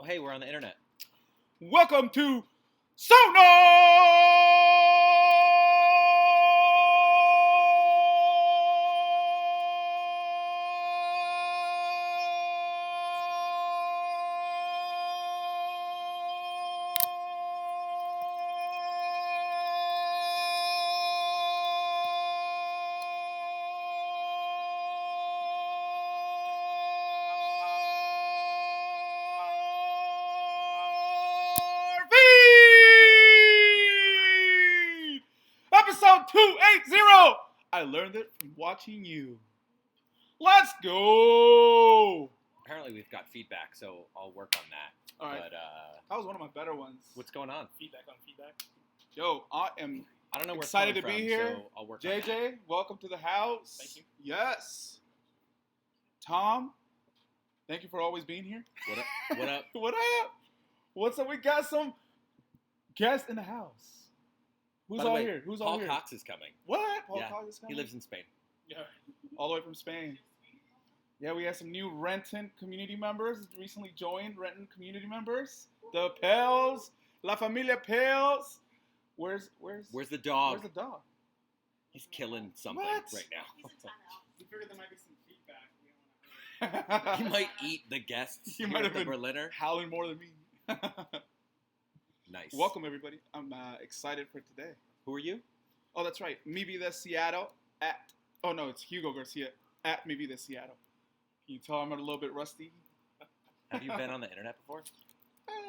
Oh, hey, we're on the internet. Welcome to Sonar! Episode 280. I learned it from watching you. Let's go. Apparently, we've got feedback, so I'll work on that. All right. But That was one of my better ones. what's going on? Feedback on feedback. Yo, I am I don't know where excited it's to coming be from, here. So I'll work on that. JJ, welcome to the house. Thank you. Yes. Tom, thank you for always being here. What up? What up? What up? What's up? We got some guests in the house. Who's By the all way, here? Who's Paul all here? Cox is coming. What? Paul Yeah, Cox is coming? He lives in Spain. Yeah. all the way from Spain. Yeah, we have some new Renton community members recently joined. Renton community members. The Pels, La Familia Pels. Where's Where's the dog? Where's the dog? He's killing something What? right now. We figured there might be some feedback. He might eat the guests He here might at have the been Berliner. howling more than me. Nice. Welcome everybody. I'm excited for today. Who are you? Oh, that's right. Maybe the Seattle at. Oh no, it's Hugo Garcia at Maybe the Seattle. Can you tell I'm a little bit rusty? Have you been on the internet before?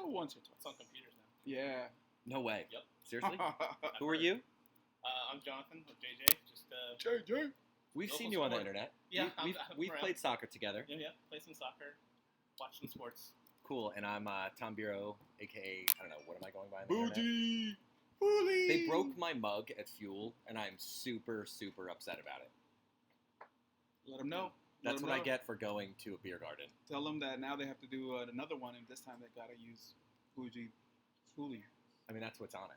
Once or It's on twice. computers now. Yeah. No way. Yep. Seriously? Who are you? I'm Jonathan with JJ. Just JJ. We've Local seen you on the sport. internet. Yeah, We've I'm played soccer together. yeah, play some soccer, watch some sports. Cool. And I'm Tom Bureau, aka I don't know, what am I going by on the internet? Bougie. Bully. They broke my mug at Fuel, and I'm super, super upset about it. Let them know. That's Let 'em what I know. get for going to a beer garden. Tell them that now they have to do another one, and this time they gotta use Bougie. Bully. I mean, that's what's on it.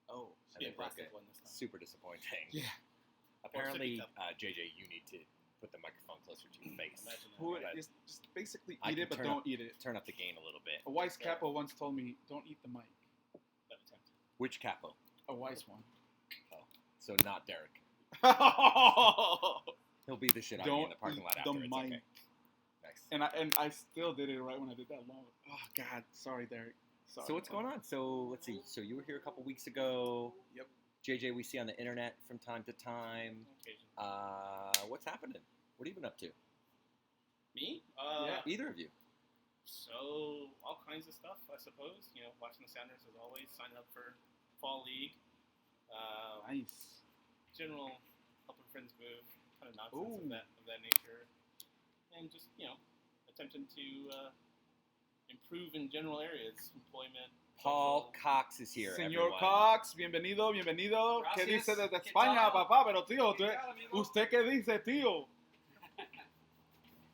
Oh. And they Yeah, broke plastic it. one this time. Super disappointing. Yeah. Apparently, Or sippy JJ, you need to put the microphone closer to your face. Imagine that. Who But is just basically I eat can it, but turn don't up- eat it. Turn up the gain a little bit. A wise capo once told me, "Don't eat the mic." That attempt. Which capo? A wise one. So not Derek. Don't He'll beat the shit out of me in the parking lot eat after. the It's mic. okay. Nice. And I still did it right when I did that long. Oh God, sorry, Derek. Sorry. So what's going on? So let's see. So you were here a couple weeks ago. Yep. JJ, we see on the internet from time to time. On occasion. What's happening? What have you been up to? Me? Yeah. Either of you? So all kinds of stuff, I suppose. You know, watching the Sounders as always. Signing up for fall league. Nice. General helping friends move, kind of nonsense Ooh. of that nature, and just attempting to improve in general areas, employment. Paul social. Cox is here. Señor everyone. Cox, bienvenido, bienvenido. ¿Qué Gracias. dice desde ¿Qué España, tal? papá? Pero tío, ¿Qué tal, amigo? ¿usted qué dice, tío?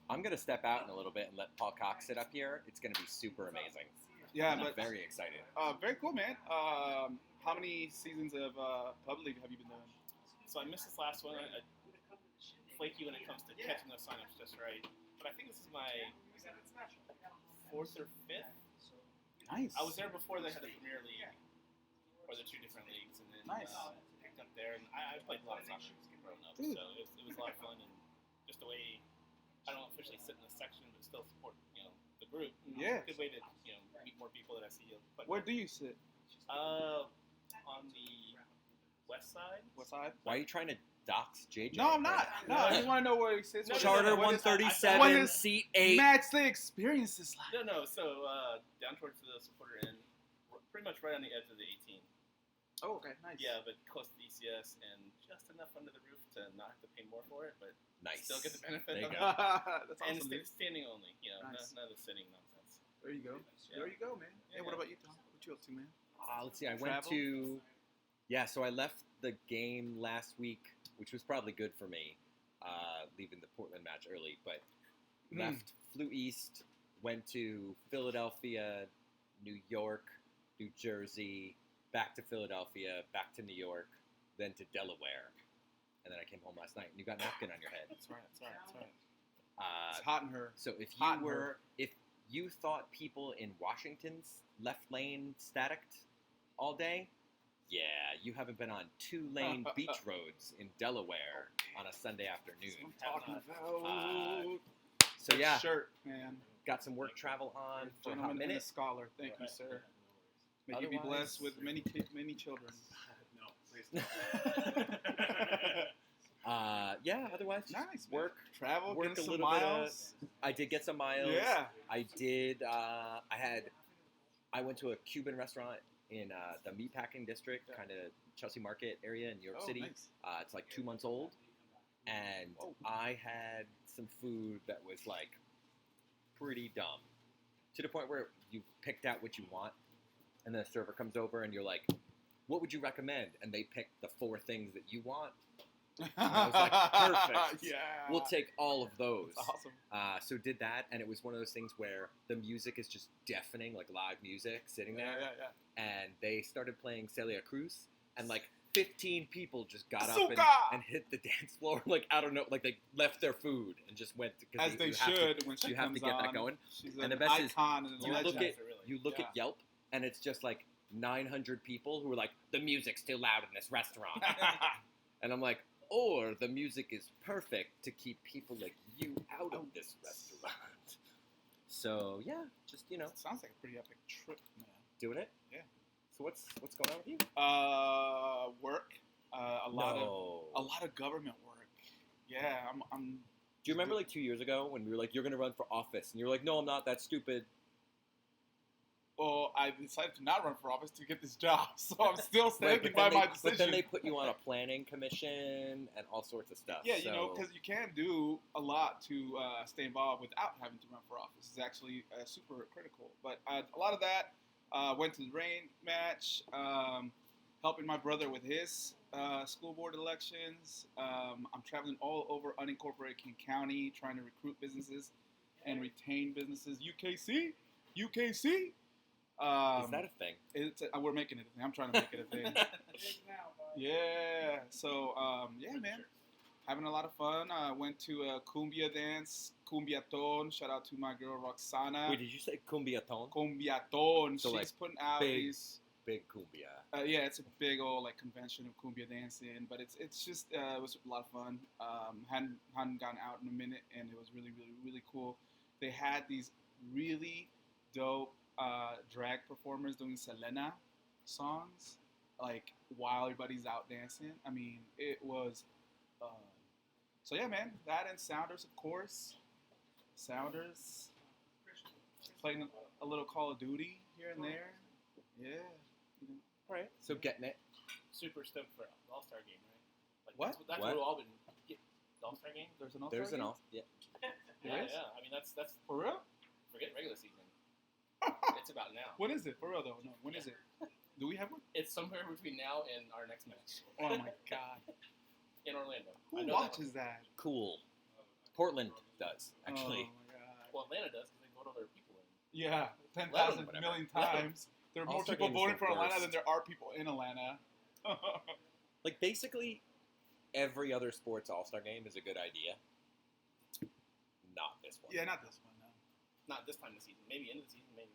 I'm gonna step out in a little bit and let Paul Cox sit up here. It's gonna be super amazing. Yeah, I'm but very excited. very cool, man. How many seasons of Pub League have you been doing? So I missed this last one. I flaky when it comes to catching those signups just right, but I think this is my fourth or fifth. Nice. I was there before they had the Premier League, or the two different leagues, and then Nice. picked up there. And I played a lot of soccer growing up, Dude. so it was a lot of fun. And just the way I don't officially sit in the section, but still support the group. Yeah. Good way to meet more people that I see. Where do you sit? On the west side. What side? Why are you trying to dox JJ? No, I'm not. No, I just want to know where he sits. No, Charter What is- 137, what is- seat 8. Match the experiences like. No. So down towards the supporter end, pretty much right on the edge of the 18. Oh, okay, nice. Yeah, but close to DCS and just enough under the roof to not have to pay more for it, but Nice. still get the benefit There you of go. it. That's And awesome. dude. standing only, Nice. none of the sitting nonsense. There you go. Yeah. There you go, man. Yeah, Hey, what yeah. about you, Tom? What you up to, man? Let's see. I went Travel? to. Yeah, so I left the game last week, which was probably good for me, leaving the Portland match early. But left, flew east, went to Philadelphia, New York, New Jersey, back to Philadelphia, back to New York, then to Delaware, and then I came home last night. And you got a napkin on your head. That's right. That's right. It's hot in her. So if Hot you in her. were, if you thought people in Washington's left lane staticked all day? Yeah, you haven't been on 2-lane beach roads in Delaware on a Sunday afternoon. Talking about. So yeah, Shirt, man. got some work travel on for a hot Gentleman and a minute. scholar. Thank you, sir. May you be Otherwise- blessed with many children. No, please. Yeah, otherwise Nice, man. work. Travel, Work getting a some little bit of- miles. I did get some miles. Yeah. I did. I went to a Cuban restaurant in the meatpacking district, kind of Chelsea Market area in New York City. Nice. It's like 2 months old, and I had some food that was like pretty dumb, to the point where you picked out what you want, and then a server comes over and you're like, "What would you recommend?" And they pick the 4 things that you want. I was like, perfect. Yeah. We'll take all of those. That's awesome. So did that, and it was one of those things where the music is just deafening, like live music sitting there. Yeah. And they started playing Celia Cruz, and like 15 people just got up Azúcar! and hit the dance floor, like I don't know, like they left their food and just went to, As they should when she you have comes to get on. that going. She's And an the best is, icon and a you legend. look at Really. you look Yeah. at Yelp, and it's just like 900 people who are like, the music's too loud in this restaurant, and I'm like, or the music is perfect to keep people like you out of this restaurant. So yeah, just Sounds like a pretty epic trip, man. doing it. Yeah. So what's going on with you? Work. A lot of government work. Yeah, I'm. Do you remember like 2 years ago when we were like, you're gonna run for office, and you're like, no, I'm not. That's stupid. Well, I decided to not run for office to get this job, so I'm still Right, standing but by then my they- decision. But then they put you on a planning commission and all sorts of stuff. Yeah, so, because you can do a lot to stay involved without having to run for office. It's actually super critical. But a lot of that went to the rain match, helping my brother with his school board elections. I'm traveling all over unincorporated King County, trying to recruit businesses and retain businesses. UKC. is that a thing? We're making it a thing. I'm trying to make it a thing. Yeah. So, yeah, man. Having a lot of fun. Went to a cumbia dance, cumbiaton. Shout out to my girl Roxana. Wait, did you say cumbiaton? Cumbiaton. So, She's like, putting out big- these. Big cumbia. Yeah, it's a big old like convention of cumbia dancing, but it's just it was a lot of fun. Hadn't gone out in a minute, and it was really really cool. They had these really dope drag performers doing Selena songs, like while everybody's out dancing. I mean, it was. So yeah, man, that and Sounders, of course. Sounders playing a little Call of Duty here and there. Yeah. All right. So getting it. Super stoked for the All-Star game, right? Like, What? That's What? what we've all been. The All-Star game? There's an All-Star There's an game? off. Yeah. There is? Yeah. I mean, that's For real? forget regular season. It's about now. When is it? For real though? No. When is it? Do we have one? It's somewhere between now and our next match Oh my god. in Orlando. I Who know that watches that? Cool. Portland does actually. Oh my god. Well, Atlanta does because they vote other people in. Yeah, Let 'em, 10,000 whatever. million Let 'em. times. There are more All-Star people Game is voting the for Atlanta worst. than there are people in Atlanta. Like basically, every other sports All-Star game is a good idea. Not this one. Yeah, not this one. No. Not this time of the season. Maybe end of the season. Maybe.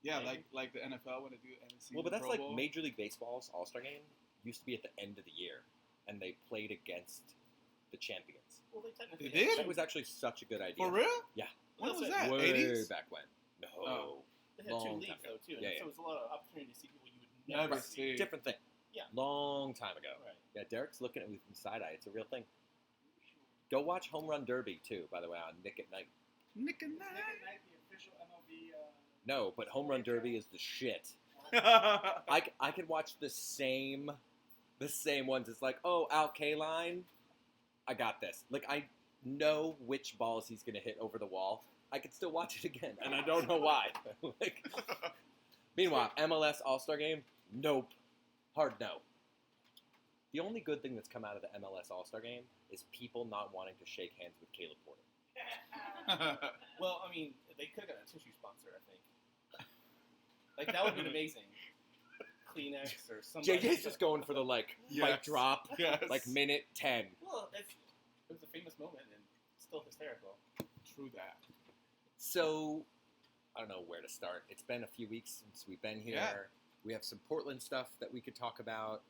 Yeah, Maybe. like the NFL when they do end of season Well, but that's Pro like Bowl. Major League Baseball's All-Star game used to be at the end of the year, and they played against the champions. Well, they technically. They did? That was actually such a good idea. For real? Yeah. When was That's that? Way 80s? back when. No. Oh. They had two Long leagues time ago. though too, and Yeah, so yeah. it was a lot of opportunity to see people you would Never never see. see. Different thing. Yeah. Long time ago. Right. Yeah, Derek's looking at me with side eye. It's a real thing. Go watch Home Run Derby too, by the way, on Nick at Night. Nick and No, but Home Run Derby is the shit. Night. I could watch the same ones. It's like, oh, Al Kaline, I got this. Like I know which balls he's gonna hit over the wall. I could still watch it again, and I don't know why. Like, meanwhile, MLS All-Star Game, nope, hard no. The only good thing that's come out of the MLS All-Star Game is people not wanting to shake hands with Caleb Porter. Well, I mean, they could have got a tissue sponsor. I think. Like that would have been amazing. Kleenex or something. JJ's just going for the like Yes. mic drop, Yes. like minute 10. Well, it was a famous moment and still hysterical. True that. So don't know where to start. It's been a few weeks since we've been here. Yeah. We have some Portland stuff that we could talk about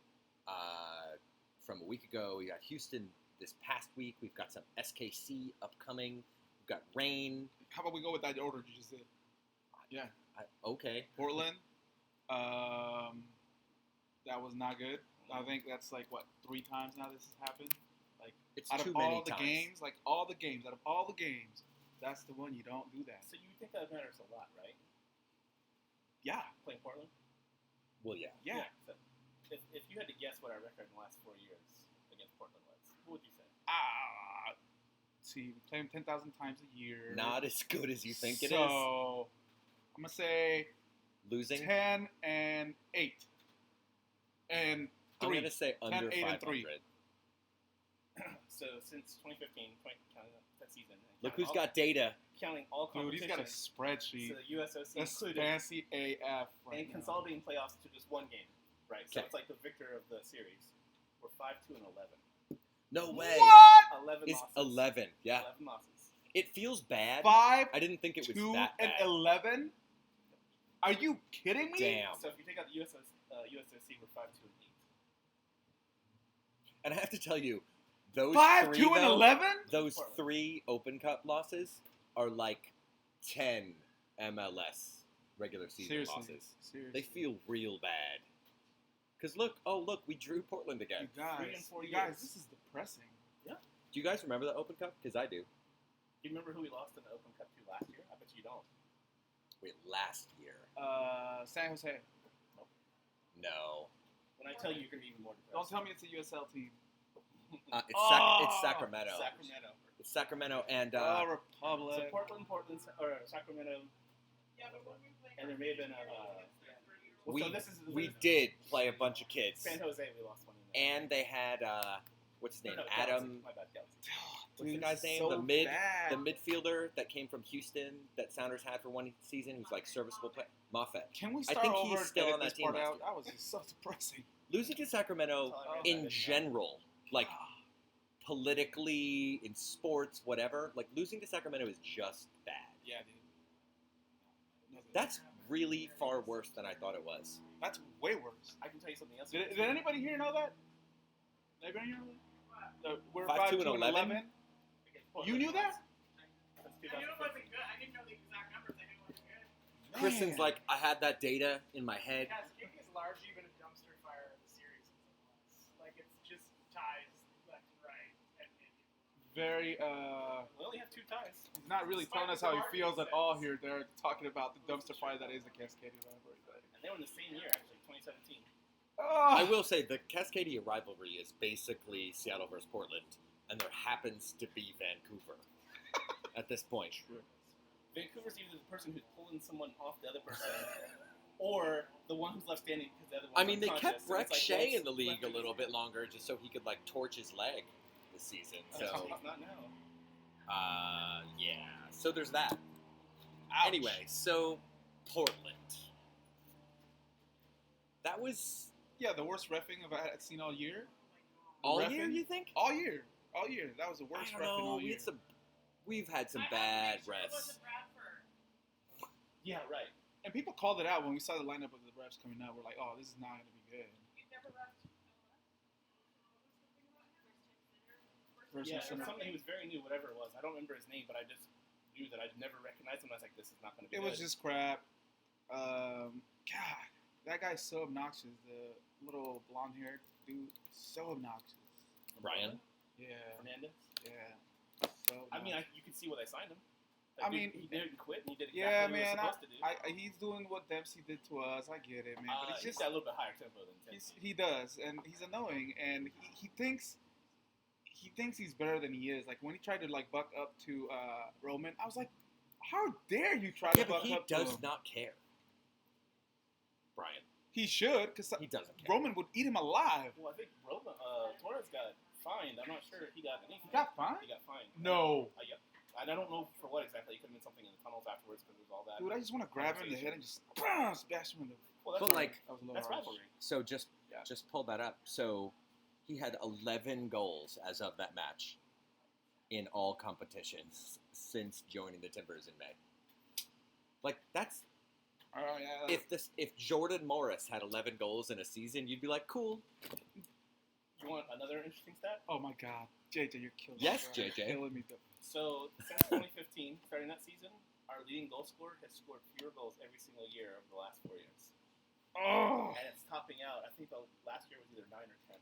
from a week ago. We got Houston this past week. We've got some SKC upcoming. We've got rain. How about we go with that order you just did? Yeah. Okay. Portland. That was not good. I think that's like, what, 3 times now this has happened? Like, It's out too of many all the times. games, out of all the games, that's the one you don't do that. So you think that matters a lot, right? Yeah. Playing Portland? Well, yeah. Yeah. So if you had to guess what our record in the last 4 years against Portland was, what would you say? See, we play them 10,000 times a year. Not as good as you think it is. So, I'm going to say Losing? 10 and 8. And 3. I'm going to say under 10, 8, 500. and 3. So since 2015, counting that season, Look who's got data. counting all Dude, he's competitions. got a spreadsheet. So the USOC That's included, fancy AF right and now. consolidating playoffs to just one game, right? So Okay. it's like the victor of the series. We're 5-2 and 11. No way. What? 11 It's losses. 11. Yeah. 11 losses. It feels bad. 5, I didn't think it was 2, that and bad. 11? Are you kidding me? Damn. So if you take out the USOC, we're 5-2 and 8. And I have to tell you, those 5, 3, 2, and though, 11? those Portland. 3 Open Cup losses are like 10 MLS regular season Seriously. losses. Seriously. They feel real bad. Because look, we drew Portland again. You guys, 3 and 4 you guys, years. this is depressing. Do you guys remember the Open Cup? Because I do. Do you remember who we lost in the Open Cup to last year? I bet you don't. Wait, last year? San Jose. No. When I tell you, you're going to be even more Don't depressed. tell me it's a USL team. It's Oh! Sacramento. Sacramento. It's Sacramento and Oh, So Republic. Portland, or Sacramento, and there may have been a. Well, we so this is we did play a bunch of kids, San Jose. We lost one in there. and they had what's his name? No, Adam. Galaxy. My bad, Galaxy. What's the Dude, guy's name? so the bad. midfielder that came from Houston that Sounders had for one season, who's like serviceable play. Moffett. Can we I start think over he's and still edit on that this team part last out? year. That was just so depressing. Losing to Sacramento in general, like politically, in sports, whatever, like losing to Sacramento is just bad. Yeah, dude. No, That's really far worse than I thought it was. that's way worse. I can tell you something else. Did anybody here know that? Anybody here know that? We're 5-2 5-2 and 11. You knew that? Since I knew 2015. it wasn't good. I didn't know the exact numbers. I knew it wasn't good. Kristen's Man. like, I had that data in my head. Cascade has largely been a dumpster fire of the series. Like, it's just ties left and right. And Very, We only have 2 ties. he's not really telling us how he feels at all here. They're talking about the dumpster fire that is the Cascadia rivalry. And they were in the same year, actually, 2017. I will say the Cascadia rivalry is basically Seattle versus Portland, and there happens to be Vancouver at this point. Vancouver's either the person who's pulling someone off the other person, or the one who's left standing because the other one's I mean, they kept unconscious. So Breck it's like, Shea well, in the league a left little bit longer just so he could like torch his leg this season. So not now. yeah. So there's that. Ouch. Anyway, so Portland. That was Yeah, the worst reffing I've seen all year. all Reffing? year, you think? All year. All year. That was the worst I don't reffing know. all year. We've had some I have to bad make sure it refs. wasn't Bradford. Yeah, right. And people called it out when we saw the lineup of the refs coming out. We're like, oh, this is not going to be good. You've never left. Versus Yeah, center. something he was very new, whatever it was. I don't remember his name, but I just knew that I'd never recognized him. I was like, this is not going to be It good. was just crap. God, that guy's so obnoxious. The little blonde-haired dude, so obnoxious. Brian. Yeah, Fernandez. yeah. So I mean, obnoxious. you can see why they signed him. I Dude, mean, he didn't quit, and he did exactly yeah, what he was man. supposed to do. He's doing what Dempsey did to us. I get it, man. But He's got a little bit higher tempo than Dempsey. he does, and he's annoying, and he thinks he's better than he is. Like when he tried to like buck up to Roman, I was like, how dare you try Yeah, to but buck he up to does him? not care. Brian. He should, because He doesn't care. Roman would eat him alive. Well, I think Torres got fined. I'm not sure if he got anything. He got fined? He got fined. No. Yeah. And I don't know for what exactly. It could have been something in the tunnels afterwards because there was all that. Dude, I just want to grab him in the head and just smash him in the. Well, that's But, right. like, That was a little That's harsh. rivalry. So just Yeah. pull that up. So he had 11 goals as of that match in all competitions since joining the Timbers in May. Like that's Oh yeah. if Jordan Morris had 11 goals in a season, you'd be like, cool. You want another interesting stat? Oh my God, JJ, you're killing Yes, me. Bro. JJ. You're killing me. So since 2015, starting that season, our leading goal scorer has scored fewer goals every single year over the last 4 years. Oh. And it's topping out. I think the last year was either 9 or 10.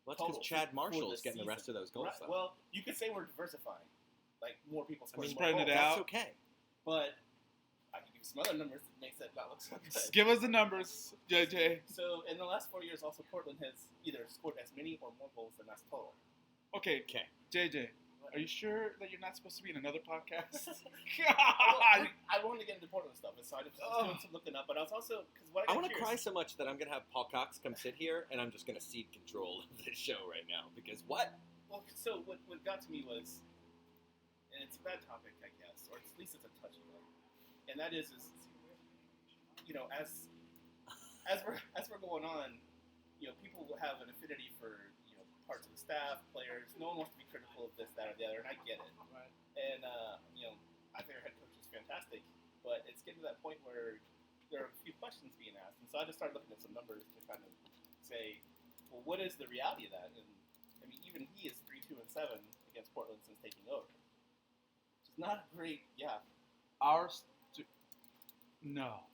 Well, that's because Total Chad for Marshall the is getting the rest of those goals. Right. Though. Well, you could say we're diversifying. Like, more people I scoring mean, more spreading goals. it out. That's okay. But I can give you some other numbers that makes that not look so good. Give us the numbers, JJ. So, in the last 4 years, also, Portland has either scored as many or more goals than us total. Okay, Okay. JJ, are you sure that you're not supposed to be in another podcast? I wanted to get into Portland stuff, and so I was just doing some looking up, but I was also, because what I I want to cry curious, so much that I'm going to have Paul Cox come sit here, and I'm just going to cede control of this show right now. Because what? well, so what got to me was, and it's a bad topic, I guess, or at least it's a touchy one, and that is you know, as we're going on, you know, people will have an affinity for, you know, parts of the staff, players. No one wants to be critical of this, that, or the other, and I get it. Right. And you know, I think our head coach is fantastic, but it's getting to that point where there are a few questions being asked, and so I just started looking at some numbers to kind of say, well, what is the reality of that? And I mean, even he is 3-2-7 against Portland since taking over, which is not a great, No.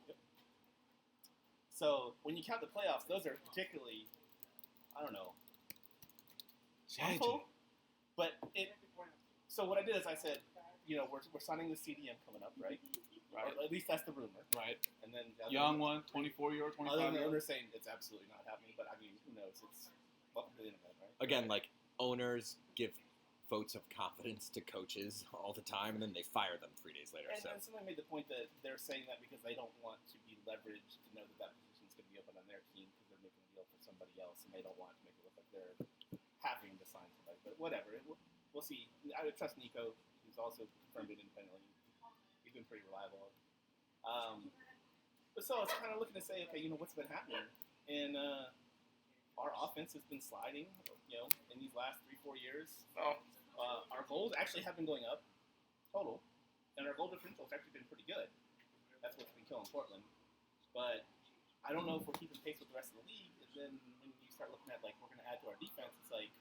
So when you count the playoffs, those are particularly, I don't know, JJ. awful. But so what I did is I said, you know, we're signing the CDM coming up, right? Right. Or at least that's the rumor. Right. And then Young one, 24-year-old, Other than the 25-year-old. owner saying it's absolutely not happening, but I mean, who knows? It's welcome to the internet, right? Again, like, owners give votes of confidence to coaches all the time, and then they fire them 3 days later. And, So and somebody made the point that they're saying that because they don't want to be leveraged to know that that position's going to be open on their team because they're making a deal for somebody else, and they don't want to make it look like they're having to sign somebody. But whatever, we'll see. I would trust Nico, who's also confirmed it independently. He's been pretty reliable. But so I was kind of looking to say, okay, you know, what's been happening? And our offense has been sliding, you know, in these last 3-4 years. Our goals actually have been going up, total, and our goal differential has actually been pretty good. That's what's been killing Portland. But I don't know if we're keeping pace with the rest of the league. And then when you start looking at, like, we're going to add to our defense, it's like,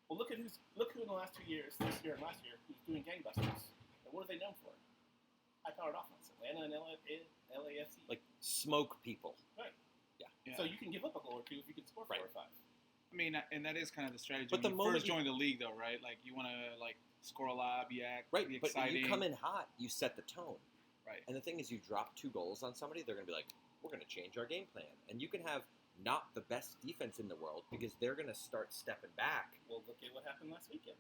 well, look who in the last 2 years, this year and last year, who's doing gangbusters. And what are they known for? High-powered offense. Atlanta and LAFC. like, smoke people. Right. Yeah. So you can give up a goal or two if you can score 4 or 5. I mean, and that is kind of the strategy. But when the you moment first join the league, though, right? Like, you want to, like, score a lot, be Right, be but when exciting. you come in hot, you set the tone. Right. And the thing is, you drop 2 goals on somebody, they're going to be like, we're going to change our game plan. And you can have not the best defense in the world because they're going to start stepping back. Well, look at what happened last weekend.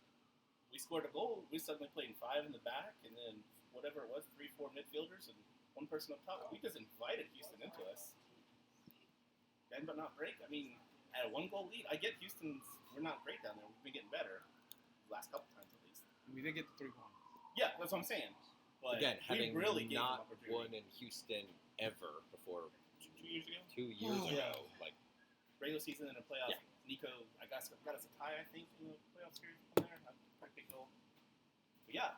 We scored a goal. We suddenly played 5 in the back, and then whatever it was, 3-4 midfielders and 1 person up top. We just invited Houston into us. Bend but not break. I mean, at a 1-goal lead, I get we're not great down there. We've been getting better the last couple times at least. We did get the 3 points. Yeah, that's what I'm saying. But Again, we having really gave them not won opportunity. in Houston ever before 2 years ago. 2 years Yeah. ago. Like, Regular season and a playoff. Yeah. Nico, I got us a tie, I think, in the playoff series from there. A pretty big goal. But yeah,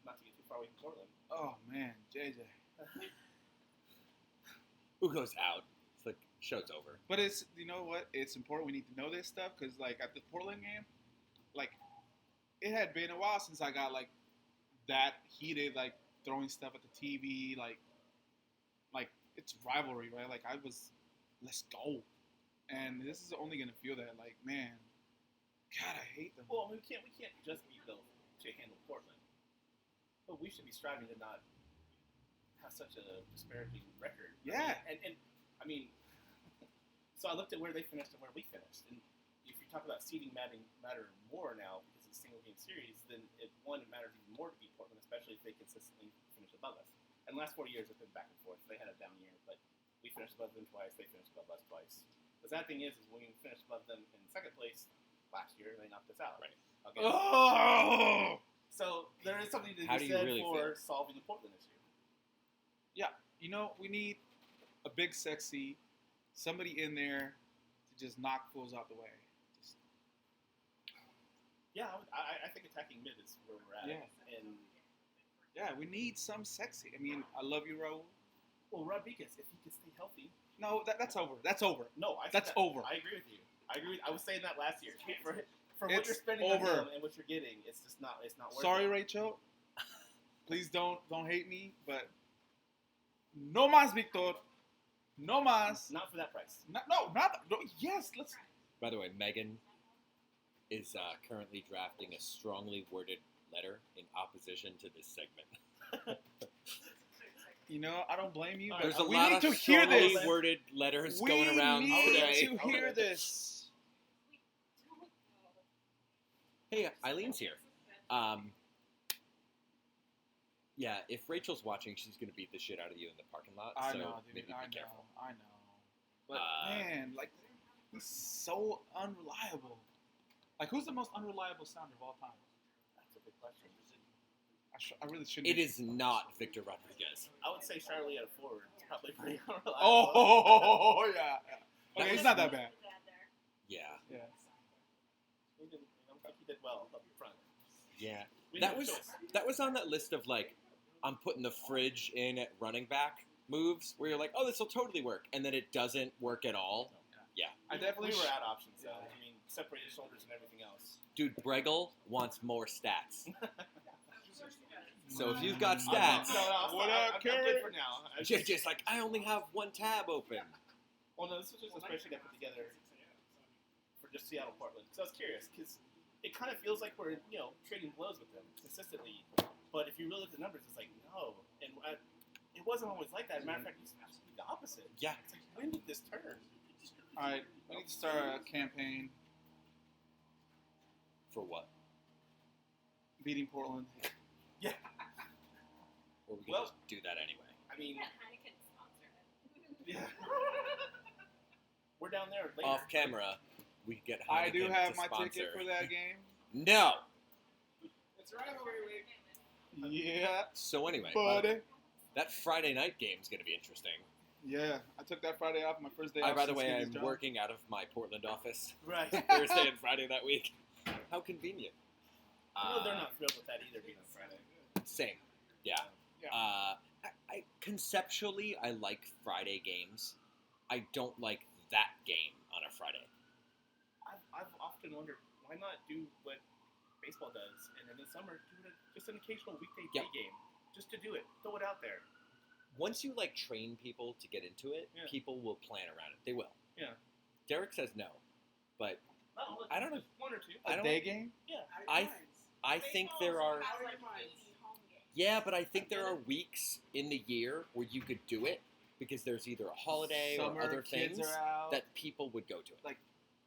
not to get too far away from Portland. Oh, man, JJ. Ugo's out. It's like, show's over. But it's, you know what? It's important. We need to know this stuff because, like, at the Portland game, like, it had been a while since I got, like, that heated, like, throwing stuff at the TV. Like it's rivalry, right? Like, I was, let's go. And this is only going to feel that, like, man, God, I hate them. Well, I mean, we can't just be built to handle Portland. But we should be striving to not have such a disparaging record. Yeah. And I mean, so I looked at where they finished and where we finished. And if you talk about seeding matter more now because it's a single game series, then it matters even more to beat Portland, especially if they consistently finish above us. And the last 4 years have been back and forth. They had a down year, but we finished above them twice. They finished above us twice. The sad thing is when we finished above them in second place last year, they knocked us out. Right. Okay. Oh! So there is something to How be do you said really for feel? solving the Portland issue. Yeah, you know, we need a big, sexy, somebody in there to just knock fools out the way. Just, Yeah, I think attacking mid is where we're at. Yeah. And Yeah, we need some sexy. I mean, I love you, Raul. Well, Rodriguez, if he could stay healthy. No, that's over. That's over. No, that's over. I agree with you. I was saying that last year. For what It's you're spending over. on him and what you're getting, it's just not. It's not worth Sorry, it. Rachel. Please don't hate me, but no más, Victor. No más. Not for that price. No. Yes, let's. By the way, Megan is currently drafting a strongly worded letter in opposition to this segment. You know, I don't blame you. But There's a we lot need of to hear strongly this. worded letters We going around need today. to hear this. Hey, Eileen's here. Yeah, if Rachel's watching, she's gonna beat the shit out of you in the parking lot. I so know, dude. maybe I be careful. know. But man, like, he's so unreliable. Like, who's the most unreliable sounder of all time? That's a good question. I really shouldn't. It is not Victor Rodriguez. I would say Charlie at a forward. It's probably pretty unreliable. Oh yeah. Okay, was- it's not that bad. Yeah, Yeah. He did well up front. yeah. We That didn't was have a choice. that was on that list of like, I'm putting the fridge in at running back moves where you're like, oh, this will totally work, and then it doesn't work at all. I definitely were out options though. I mean, separated shoulders and everything else. Dude, Bregel wants more stats. So if you've got stats, What up, I'm Kerry? good for now. just like I only have one tab open. Well, no, this was just a spreadsheet I put together for just Seattle, Portland. So I was curious because it kind of feels like we're trading blows with them consistently. But if you really look at the numbers, it's like no, and it wasn't always like that. As a matter of fact, it used to be the opposite. Yeah. It's like when did this turn? All right, we need to start a campaign For what? beating Portland. Yeah. Or we can Well- just do that anyway. I mean, Heineken sponsor it. yeah. We're down there later. Off camera, we could get I do Heineken have to my sponsor. ticket for that game. No. It's rivalry week. Yeah, So anyway, buddy. that Friday night game is going to be interesting. Yeah, I took that Friday off, my first day By off. the since way, getting I'm this job. working out of my Portland office Right. Thursday and Friday that week. How convenient. They're not thrilled with that either being on Friday. Same. Yeah. Yeah. I conceptually, I like Friday games. I don't like that game on a Friday. I've often wondered why not do what baseball does, and in the summer do just an occasional weekday day Yep. game, just to do it, throw it out there. Once you like train people to get into it, Yeah. people will plan around it. They will. Yeah. Derek says no, but Not all, I don't know. just one or two. I A don't- day game? Yeah. I think there are. Has like 80 home games. Yeah, but I think there are weeks in the year where you could do it because there's either a holiday Summer, or other kids things are out. that people would go to it.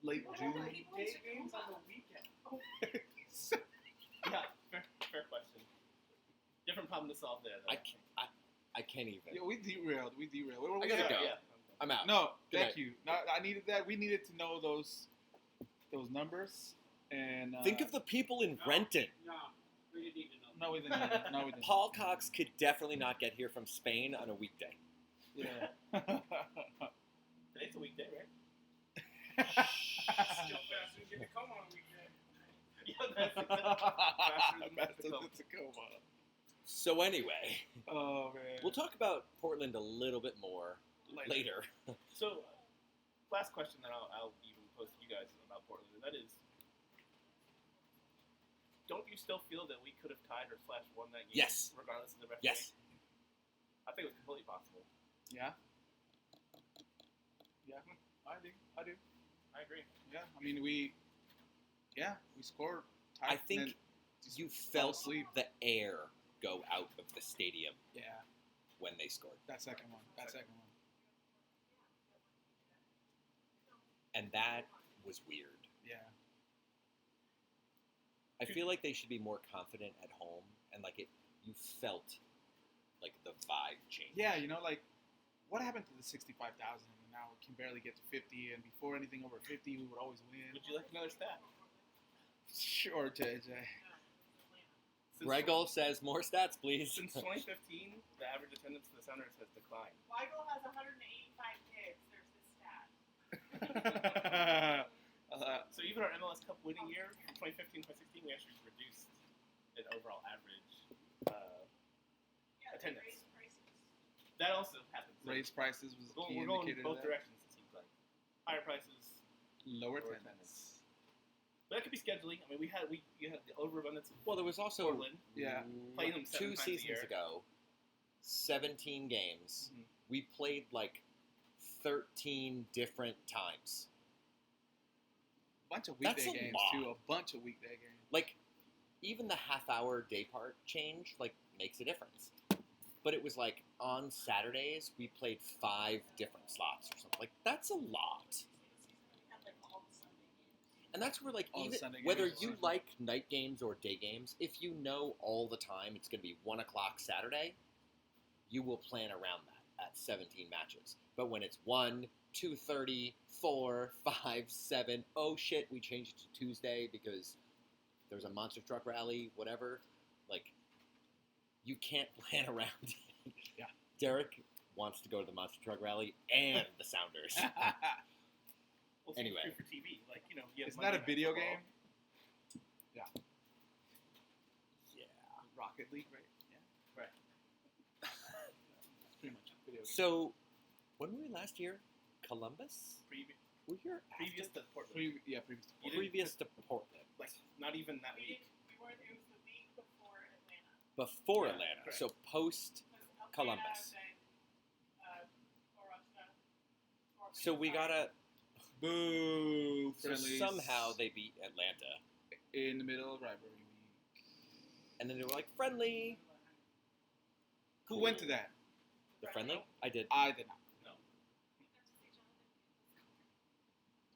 Late June. Day games on the weekend. Yeah. Fair question. Different problem to solve there, though. I can't even. Yeah, we derailed. I gotta go. Yeah. I'm out. No, Good thank night. you. No, I needed that. We needed to know those numbers. And Think of the people in Renton. No, we didn't need to know. No, we didn't. No, we didn't. Paul Cox could definitely not get here from Spain on a weekday. Yeah. Today's a weekday, right? Still fast and get to come on a weekend. Yeah, that's Faster than Tacoma. So anyway, Oh man. we'll talk about Portland a little bit more later. So, last question that I'll even pose to you guys about Portland, and that is, don't you still feel that we could have tied or / won that game? Yes. Regardless of the referee? Yes. I think it was completely possible. Yeah. Yeah. I do. I agree. Yeah. I mean, we scored. I tight, think and then just you fell felt asleep. the air go out of the stadium Yeah. when they scored. That second one. And that was weird. Yeah. I feel like they should be more confident at home, and like you felt like the vibe change. Yeah. You know, like, what happened to the 65,000? And now we can barely get to 50. And before anything over 50, we would always win. Would you like another stat? Sure, JJ. Bregel says more stats, please. Since 2015, the average attendance of the Sounders has declined. Weigel has 185 kids. There's this stat. So even our MLS Cup winning year from 2015 2016, we actually reduced an overall average attendance. That also happens. So Raise prices was a key we're going indicator both of that. directions. It seems like higher prices, Lower lower attendance. but that could be scheduling. I mean, you had the overabundance of Well, there was also Portland. Yeah. Playing them 7 2 times a seasons year. ago, 17 games. Mhm. We played like 13 different times. Bunch of That's weekday a games lot. too. A bunch of weekday games. Like, even the half-hour day part change like makes a difference. But it was like on Saturdays we played 5 different slots or something. Like that's a lot. And that's where like All the even Sunday whether games. you like night games or day games, if you know all the time it's going to be 1 o'clock Saturday, you will plan around that at 17 matches. But when it's 1, 2:30, 4, 5, 7, oh shit, we changed it to Tuesday because there's a monster truck rally, whatever. Like, you can't plan around it. Yeah. Derek wants to go to the monster truck rally and the Sounders. Well, Anyway. for TV, like you have Isn't that a Monday Night video Football. game? Yeah. Rocket League, right? Yeah. Right. It's pretty much a video game. So, when were we last year? Columbus? Previous We're here to Portland. Previous to You didn't- previous to Portland. Like not even that We week. weren't. It was the week before Atlanta. Before Yeah, Atlanta. correct. So, post Because Columbus. Atlanta, then, So, we gotta. Boo! So, Friendlies somehow they beat Atlanta. in the middle of rivalry week. And then they were like, friendly. Who went to that? The friendly? I did. I did not. No.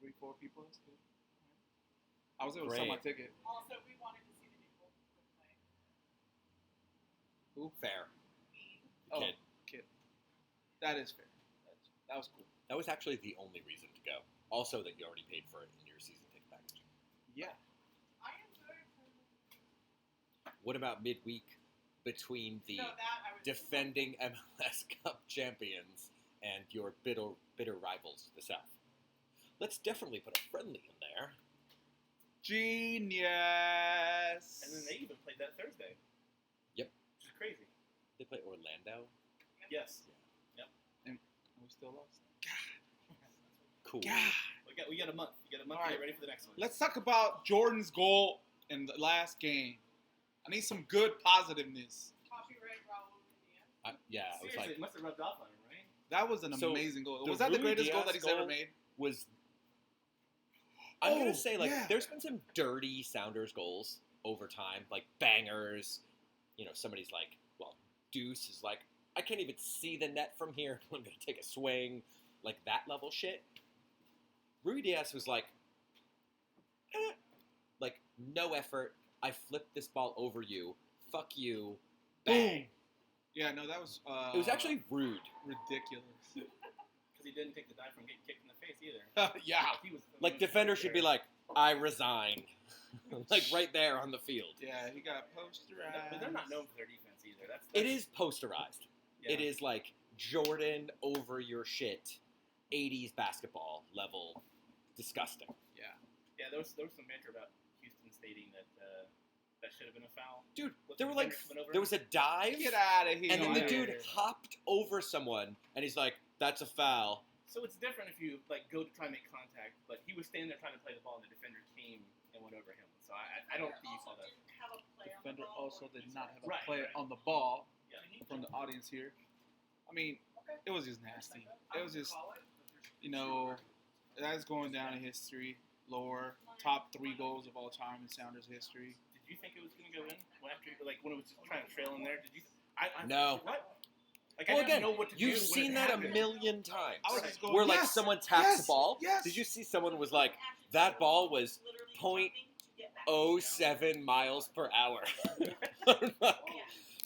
3, 4 people. That's good. I was able to sell my Great. ticket. Also, we wanted to see the people play. Fair. Oh, Kid. kid. That is fair. That was cool. That was actually the only reason to go. Also, that you already paid for it in your season ticket package. Yeah. I am very friendly. What about midweek between the No, that I was defending MLS Cup champions and your bitter rivals to the South? Let's definitely put a friendly in there. Genius. And then they even played that Thursday. Yep. Which is crazy. They play Orlando. Yes. We still lost. Cool. God. We got a month. You got a month All to right. get ready for the next one. Let's talk about Jordan's goal in the last game. I need some good positiveness. copyright Raul Ruiz. Yeah, I was Seriously, like, it must have rubbed off on him, right? That was an So, amazing goal. the Was that the Rui greatest goal Diaz that he's ever goal- made? was. I'm Oh, gonna say, like, yeah. there's been some dirty Sounders goals over time, like bangers. Somebody's like, well, Deuce is like, I can't even see the net from here. I'm gonna take a swing, like that level shit. Rui Diaz was like, like no effort. I flipped this ball over you. Fuck you. Bang. Yeah, no, that was. It was actually rude. ridiculous. Because he didn't take the dive from getting kicked in the face either. Yeah. He was, Like defender should be like, I resign, like right there on the field. Yeah, he got posterized. But they're not known for their defense either. That's It is posterized. Yeah. It is like Jordan over your shit, 80s basketball level, disgusting. Yeah, there was some banter about Houston stating that that should have been a foul. Dude, With there the were like, defender coming over. there was a dive, Get out of here. and then the Get dude outta here. hopped over someone, and he's like, that's a foul. So it's different if you like go to try and make contact, but he was standing there trying to play the ball, and the defender came and went over him. So I don't think you saw that. Defender also did not have a Right, player right. on the ball Yeah. from the audience here. I mean, it was just nasty. It was just, that's going down in history, lore, top 3 goals of all time in Sounders history. Did you think it was going to go in after, like when it was just trying to trail in there? Did you? No. What? Like Well, I didn't again, know what to do. you've when seen it that a happened. million times. I was just going, Where like yes, someone taps yes, the ball. yes. Did you see someone was like, that ball was 0.07 miles per hour?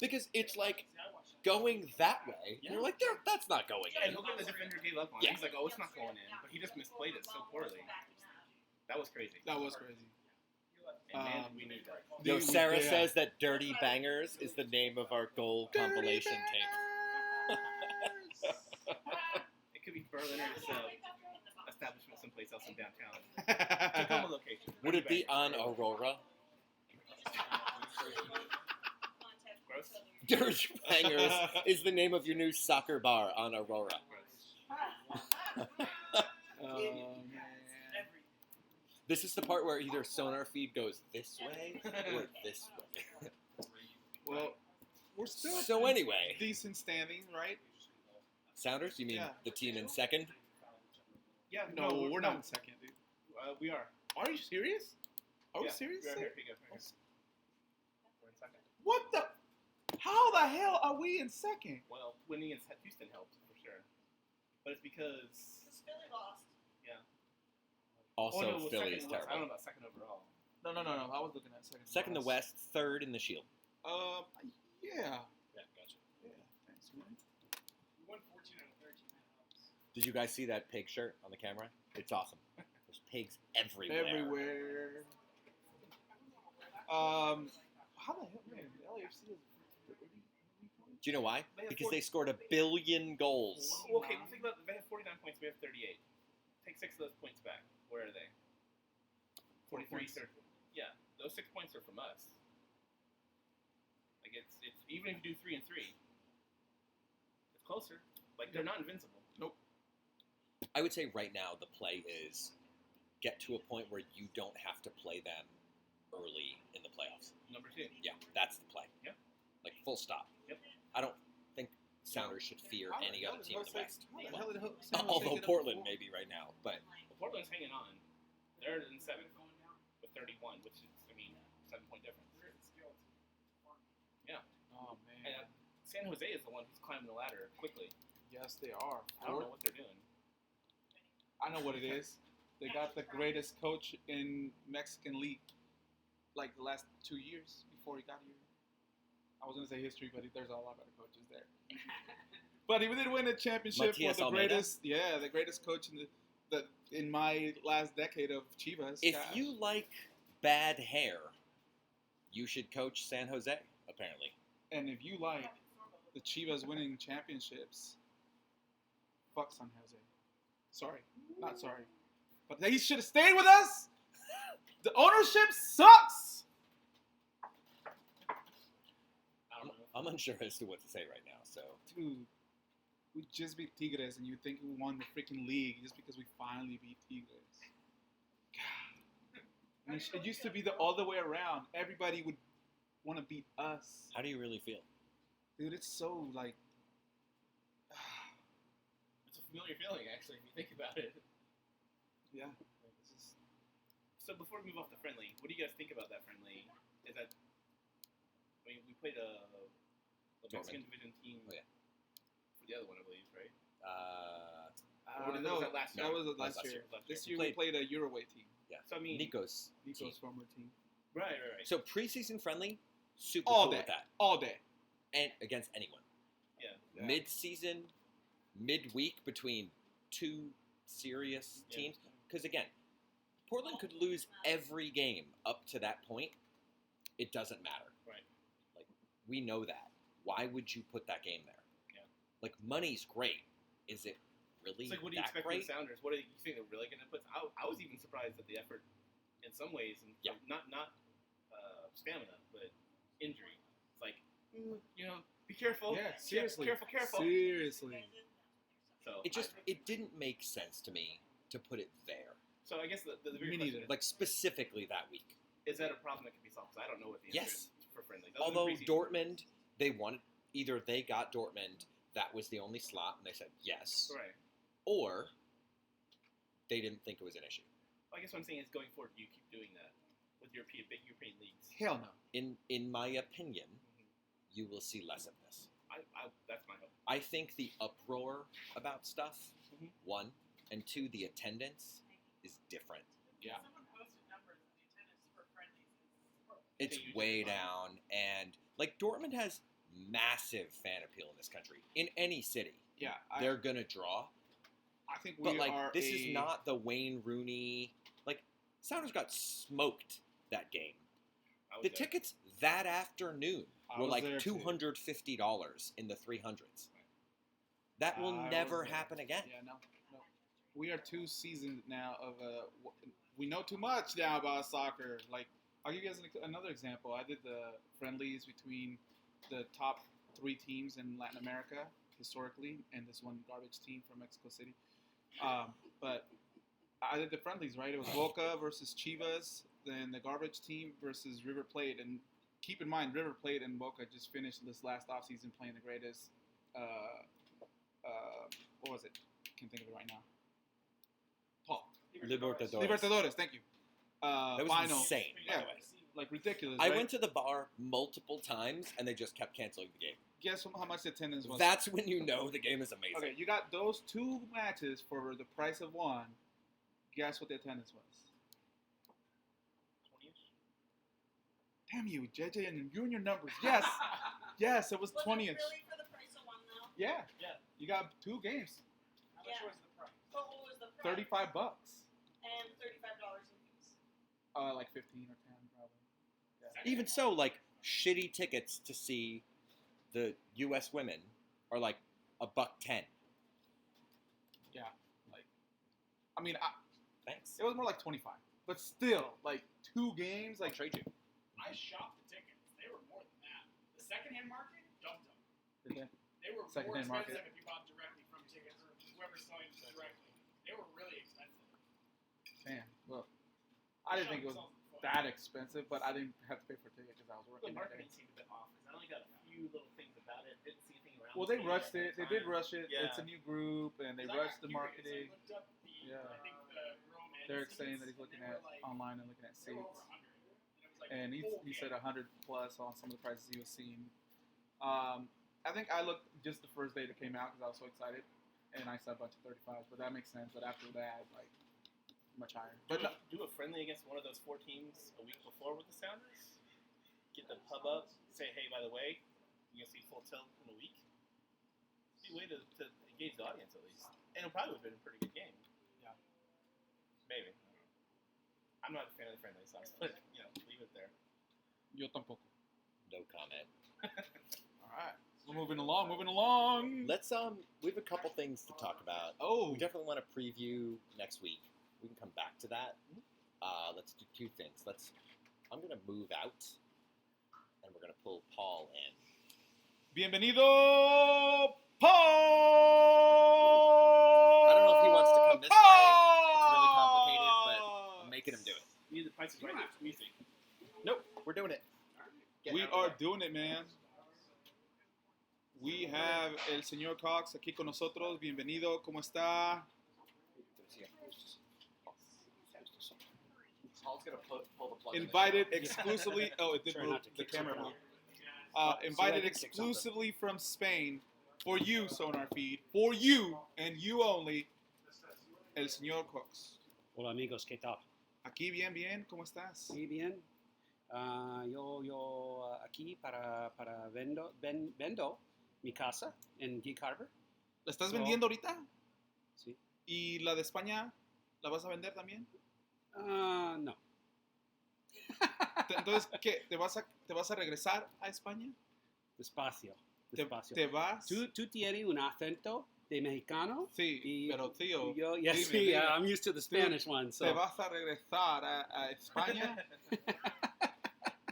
Because it's like going that way. And you're like, that's not going Yeah, in. and look at the defender gave up on it. Yeah. He's like, oh, it's not going in, but he just misplayed it so poorly. That was crazy. That was crazy. And man, we need that. Yo, Dude, Sarah yeah. says that Dirty Bangers is the name of our goal compilation tape. It could be Berliner's establishment someplace else in downtown. Dirty Tacoma location. Would it be on Aurora? Gross. Dirge Bangers is the name of your new soccer bar on Aurora. Oh, man. This is the part where either SonarFeed goes this way or this way. Well, we're still So anyway, decent standing, right? Sounders, you mean Yeah. the team in second? Yeah, No, we're not in second, dude. We are. Are you serious? Are we Yeah, serious? We're here. We're in second. What the? How the hell are we in second? Well, winning against Houston helped for sure, but it's because Because Philly lost. Also, well, Philly is second in the West. I don't terrible. know about second overall. No. I was looking at second. Second in the West, third in the Shield. Yeah. Yeah, gotcha. Yeah. Thanks, man. We won 14 out of 13. That helps. Did you guys see that pig shirt on the camera? It's awesome. There's pigs everywhere. Everywhere. How the hell, man? The LAFC is 30 points? Do you know why? They have Because 40 they scored 1 billion goals. Well, okay, think about they have 49 points. We have 38. Take 6 of those points back. Where are they? 43. 30. Yeah, those 6 points are from us. Like it's even if you do 3 and 3, it's closer. Like they're not invincible. I would say right now the play is get to a point where you don't have to play them early in the playoffs. Number 2. Yeah, that's the play. Yep. Like full stop. Yep. I don't think Sounders should fear How the any hell other did team in the Jose- West. how the hell did San Jose Although get up Portland before? maybe right now, but Well, Portland's hanging on. They're in 7th with 31, which is 7-point difference. We're in skill to Oh, And man. San Jose is the one who's climbing the ladder quickly. Yes, they are. I don't know what they're doing. I know what it is. They got the greatest coach in Mexican League, like the last 2 years before he got here. I was gonna say history, but there's a lot better coaches there. But he did win a championship Matias for the Almeida? greatest, the greatest coach in my last decade of Chivas. if Gosh. you like bad hair, you should coach San Jose, apparently. And if you like the Chivas winning championships, fuck San Jose. Sorry, not sorry, but he should have stayed with us. The ownership sucks. I don't know. I'm unsure as to what to say right now, so Dude, we just beat Tigres, and you think we won the freaking league just because we finally beat Tigres. God. And it used to be the other way around. Everybody would want to beat us. how do you really feel? Dude, it's so like. It's a familiar feeling, actually, if you think about it. Yeah. So before we move off the friendly, what do you guys think about that friendly? Is that, I mean, we played a Mexican division team Oh, yeah. for the other one, I believe, right? I don't Was know. that last year? That was Last last year. year. This We year we played a Uruguay team. So I mean, Nico's Nico's team. former team. right. So preseason friendly, super All cool day. with that. All day. And against anyone. Yeah. Mid-season, midweek between two serious Yeah. teams. Because again, Portland could lose every game up to that point. It doesn't matter. Right. Like, we know that. Why would you put that game there? Yeah. Like, money's great. Is it really It's like, what do you that expect great? from the Sounders? What do you think they're really going to put? I was even surprised at the effort in some ways, and Yeah. not stamina, but injury. It's like, be careful. Yeah, seriously. Careful. Seriously. So It didn't make sense to me to put it there. So I guess the Me bigger neither. question Like, specifically that week. is that a problem that can be solved? Because I don't know what the answer Yes. is for friendly. Other than Although preseason. Dortmund, they wanted, either they got Dortmund, that was the only slot, and they said yes, Right. or they didn't think it was an issue. I guess what I'm saying is going forward, do you keep doing that with your big European leagues? Hell no. In my opinion, you will see less of this. That's my hope. I think the uproar about stuff, Mhm. one, and two, the attendance is different. Yeah. Someone posted numbers of the attendance for friendlies. It's They usually way run. down, and like Dortmund has massive fan appeal in this country. In any city, Yeah. they're gonna draw. I think we But like, are this is not the Wayne Rooney. Like, Sounders got smoked that game. I was The there. tickets that afternoon I were was like there too. $250 in the 300s. That will I never was there. happen again. Yeah, no. We are too seasoned now we know too much now about soccer. Like, I'll give you guys another example. I did the friendlies between the top three teams in Latin America historically, and this one garbage team from Mexico City. But I did the friendlies, right? It was Boca versus Chivas, then the garbage team versus River Plate. And keep in mind, River Plate and Boca just finished this last offseason playing the greatest, what was it? Can't think of it right now. Paul. Libertadores, thank you. That was final. insane, by Yeah, the way. like ridiculous, I right? went to the bar multiple times, and they just kept canceling the game. Guess how much the attendance was? That's when you know the game is amazing. Okay, you got those two matches for the price of one. Guess what the attendance was? 20-ish? Damn you, JJ, and you and your numbers. Yes, yes, it was Was 20th. it really for the price of one, though? Yeah, Yeah. you got two games, How much Yeah. was the price? But what was the price? $35, And $35 in fees. like 15 or 10 probably. Even so, like, shitty tickets to see the U.S. women are like $110. Yeah, like, I mean, Thanks. it was more like 25, but still, like two games, I'll like trade you. I shopped the tickets. They were more than that. The secondhand market dumped them. okay. They were more Secondhand expensive market. if you bought directly from tickets or whoever's selling them directly. They were really expensive. Man, look, I didn't think it was that expensive, but I didn't have to pay for a ticket because I was The working that day. marketing seemed a bit off because I only got a few little things about it. Didn't see anything around. Well, the they stadium rushed at it. the They did time. rush it. Yeah. It's a new group, and they rushed the marketing. I looked up the, Yeah. I think the Roman Derek seats, saying that he's and looking they at were like, online and looking at they were seats, over 100. And it was like and full he said game. 100 plus on some of the prices he was seeing. I think I looked just the first day that came out because I was so excited, and I saw a bunch of 35s. But that makes sense. But after that, like much higher. But no, Do a friendly against one of those 4 teams a week before with the Sounders. Get the pub up. Say, hey, by the way, you're gonna see full tilt in a week. Be a way to engage the audience at least, and it probably would have been a pretty good game. Yeah. Maybe. I'm not a fan of the friendly songs, but leave it there. yo tampoco. No comment. All right, we're moving along. Let's we have a couple things to talk about. Oh, We definitely want to preview next week. We can come back to that. Let's do 2 things. I'm gonna move out, and we're gonna pull Paul in. bienvenido, Paul. I don't know if he wants to come this way. It's really complicated, but I'm making him do it. You need the Price is Right music. Nope, we're doing it. We are doing it, man. We have el señor Cox aquí con nosotros. Bienvenido, ¿cómo está? Paul's gonna pull the plug. Invited exclusively. Oh, it did Try move. not to The kick camera something moved. Invited exclusively from Spain for you, SonarFeed, for you and you only, el señor Cox. Hola amigos, ¿qué tal? Aquí bien, ¿cómo estás? Muy bien. Yo aquí para vendo mi casa en Geek Harbor. ¿La estás So- vendiendo ahorita? Sí. ¿Y la de España la vas a vender también? No. Entonces, ¿qué? ¿Te vas a regresar a España? Despacio. ¿Te vas? ¿Tú tienes un acento de mexicano? Sí, Y- pero tío, Yo, yes, dime. I'm used to the Spanish one. So. ¿te vas a regresar a España?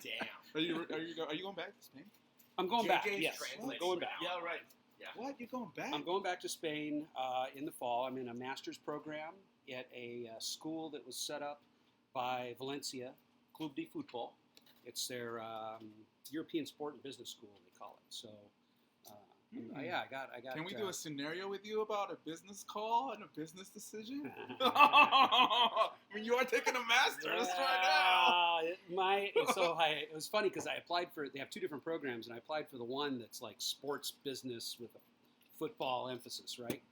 Damn. Are you going back to Spain? I'm going back. JJ's Yes, I'm translating going now. back. Yeah, right. What? You're going back? I'm going back to Spain in the fall. I'm in a master's program at a school that was set up by Valencia, Club de Futbol. It's their European Sport and Business School, they call it. So, yeah, I got. Can we do a scenario with you about a business call and a business decision? I mean, you are taking a master's right It was funny because I applied for. They have 2 different programs, and I applied for the one that's like sports business with a football emphasis, right?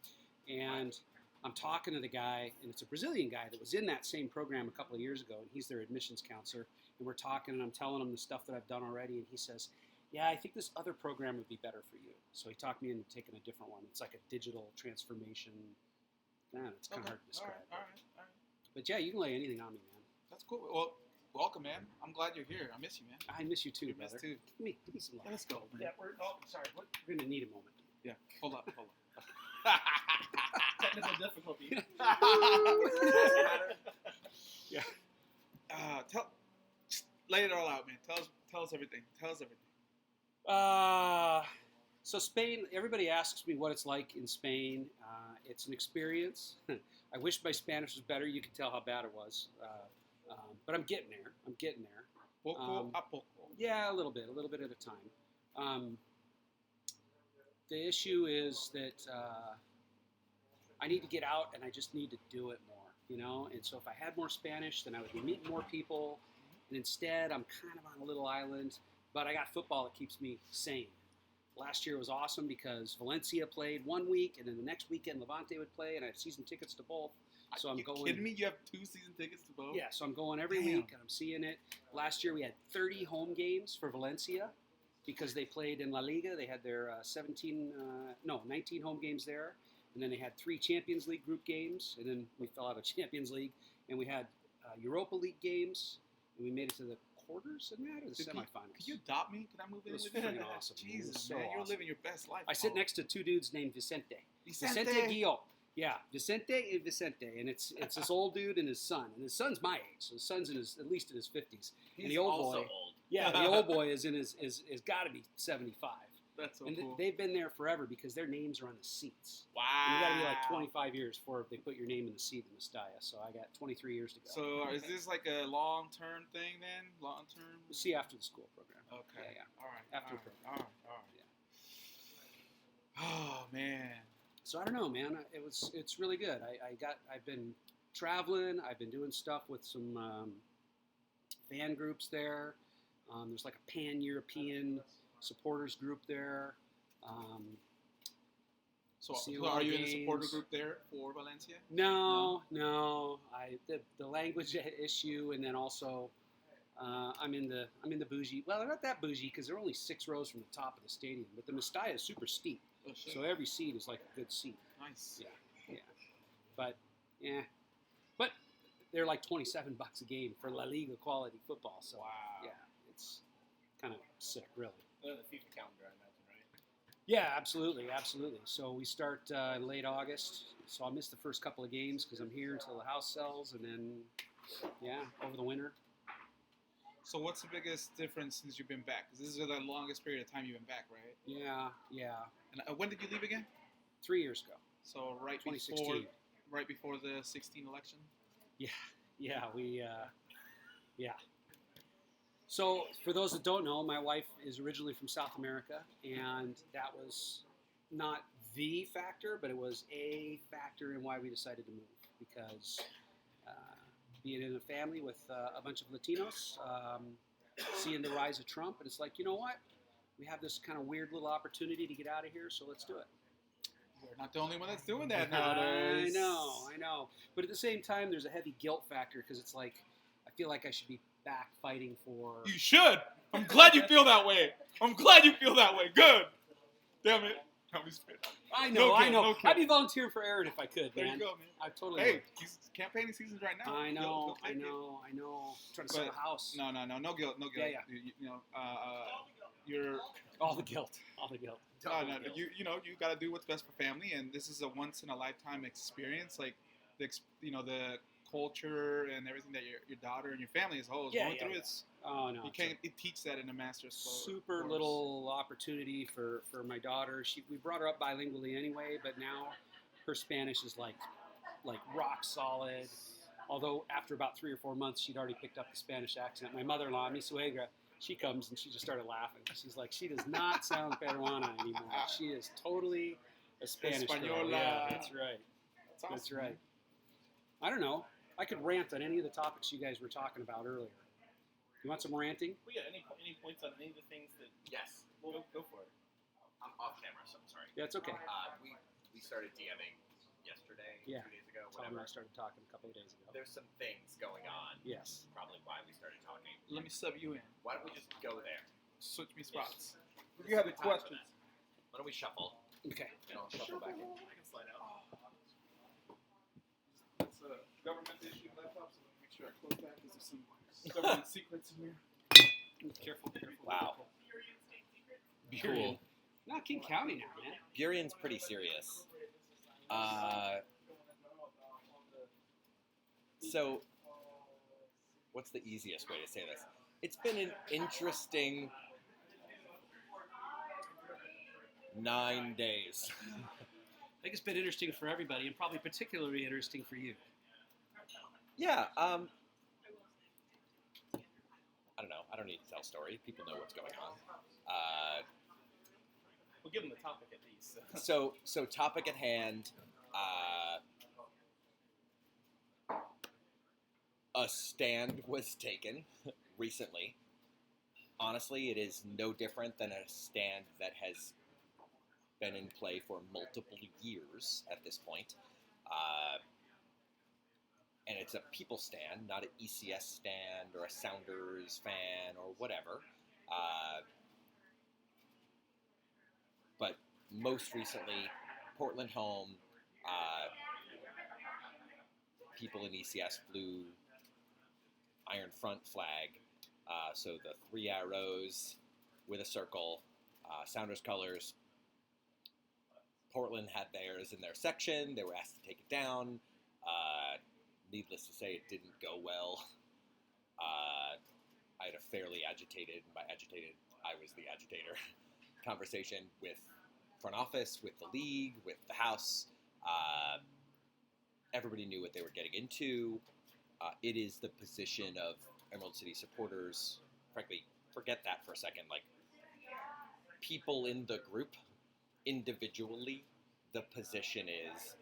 And I'm talking to the guy, and it's a Brazilian guy that was in that same program a couple of years ago, and he's their admissions counselor. And we're talking, and I'm telling him the stuff that I've done already, and he says, "Yeah, I think this other program would be better for you." So he talked me into taking a different one. It's like a digital transformation. Man, it's kind of hard to describe. All right. But yeah, you can lay anything on me, man. That's cool. Well, welcome, man. I'm glad you're here. I miss you, man. I miss you too, You miss brother. too. Give me some love. Let's go, man. Yeah, sorry. What We're gonna need a moment. Yeah. Hold up. technical difficulty? Lay it all out, man. Tell us everything. Uh, So Spain, everybody asks me what it's like in Spain. It's an experience. I wish my Spanish was better. You could tell how bad it was. But I'm getting there. Poco a poco. Yeah, a little bit at a time. The issue is that I need to get out, and I just need to do it more, you know? And so if I had more Spanish, then I would be meeting more people. And instead, I'm kind of on a little island, but I got football that keeps me sane. Last year was awesome because Valencia played one week, and then the next weekend Levante would play, and I have season tickets to both. So I'm going. Kidding me? You have 2 season tickets to both? Yeah, so I'm going every week, and I'm seeing it. Last year we had 30 home games for Valencia because they played in La Liga. They had their 19 home games there, and then they had 3 Champions League group games, and then we fell out of Champions League, and we had Europa League games, and we made it to the quarters in that, or the semifinals. Could you adopt me? Could I move in with you? It was freaking awesome. Jesus, so man, you're awesome. living your best life. I sit next to 2 dudes named Vicente. Vicente Guillot. Yeah, Vicente and Vicente, and it's this old dude and his son, and his son's my age, so his son's at least in his 50s. He's and the old also boy, old. yeah, the old boy is in his is got to be 75. That's so And cool. they've been there forever because their names are on the seats. Wow. And you got to be like 25 years before they put your name in the seat in Mestalla. So I got 23 years to go. So is this like a long-term thing then? Long-term? We'll see after the school program. Okay. Yeah. All right. After all the right. program. All right. Oh man. So I don't know, man. It's really good. I've been traveling. I've been doing stuff with some fan groups there. There's like a pan-European supporters group there. So See a are lot of you in the supporter games. group there for Valencia? No. The language issue, and then also I'm in the bougie. Well, they're not that bougie because they're only 6 rows from the top of the stadium, but the Mestalla is super steep, Oh, shit. so every seat is like a good seat. Nice. Yeah. But they're like $27 a game for La Liga quality football. So Wow. yeah, it's kind of sick, really. They're the FIFA calendar, I imagine, right? Yeah, absolutely. So we start in late August. So I'll miss the first couple of games because I'm here until the house sells, and then over the winter. So what's the biggest difference since you've been back? Because this is the longest period of time you've been back, right? Yeah. And when did you leave again? 3 years ago. So right 2016. before the 16 election. So for those that don't know, my wife is originally from South America, and that was not the factor, but it was a factor in why we decided to move, because being in a family with a bunch of Latinos, seeing the rise of Trump, and it's like, you know what? We have this kind of weird little opportunity to get out of here, so let's do it. You're not the only one that's doing that I nowadays. know. But at the same time, there's a heavy guilt factor because it's like, I feel like I should be back fighting for... You should. I'm glad you feel that way. Good. Damn it. Help me spit. I know. No kidding. I'd be volunteering for Aaron if I could, There man. you go, man. I totally Hey, would. he's campaigning season's right now. I Go know. take it. Trying to sell But- a house. No guilt. Yeah. You know, you're. All the guilt. You got to do what's best for family, and this is a once in a lifetime experience. Like, the culture and everything that your daughter and your family as a whole is going through. It's Oh no. you can't teach that in a master's Super course. little opportunity for my daughter. We brought her up bilingually anyway, but now her Spanish is like rock solid. Although after about 3 or 4 months, she'd already picked up the Spanish accent. My mother-in-law, mi suegra, she comes and she just started laughing. She's like, she does not sound peruana anymore. She is totally a Spanish girl. Española. Yeah, that's right. That's awesome. That's right. I don't know. I could rant on any of the topics you guys were talking about earlier. You want some ranting? We got any points on any of the things that? Yes. Well, go for it. I'm off camera, so I'm sorry. Yeah, it's okay. We started DMing yesterday, Yeah. 2 days ago, Tom and whatever. I started talking a couple of days ago. There's some things going on. Yes. Probably why we started talking. Let me sub you in. Why don't we just go there? Switch me spots. You have the questions. Why don't we shuffle? Okay. And I'll shuffle back in. I can slide out. It's a government issued laptop, so let me make sure I close that because there's some government secrets in here. Careful. Wow. Cool. Not King County now, man. Burion's pretty serious. So, what's the easiest way to say this? It's been an interesting 9 days. I think it's been interesting for everybody, and probably particularly interesting for you. Yeah. I don't know. I don't need to tell a story. People know what's going on. We'll give them the topic at least. So topic at hand. A stand was taken recently. Honestly, it is no different than a stand that has been in play for multiple years at this point. And it's a people stand, not an ECS stand or a Sounders fan or whatever. But most recently, Portland home, people in ECS flew Iron Front flag. So the 3 arrows with a circle, Sounders colors. Portland had theirs in their section. They were asked to take it down. Needless to say, it didn't go well. I had a fairly agitated, by agitated, I was the agitator, conversation with front office, with the league, with the house. Everybody knew what they were getting into. It is the position of Emerald City supporters. Frankly, forget that for a second. Like, people in the group, individually, the position is,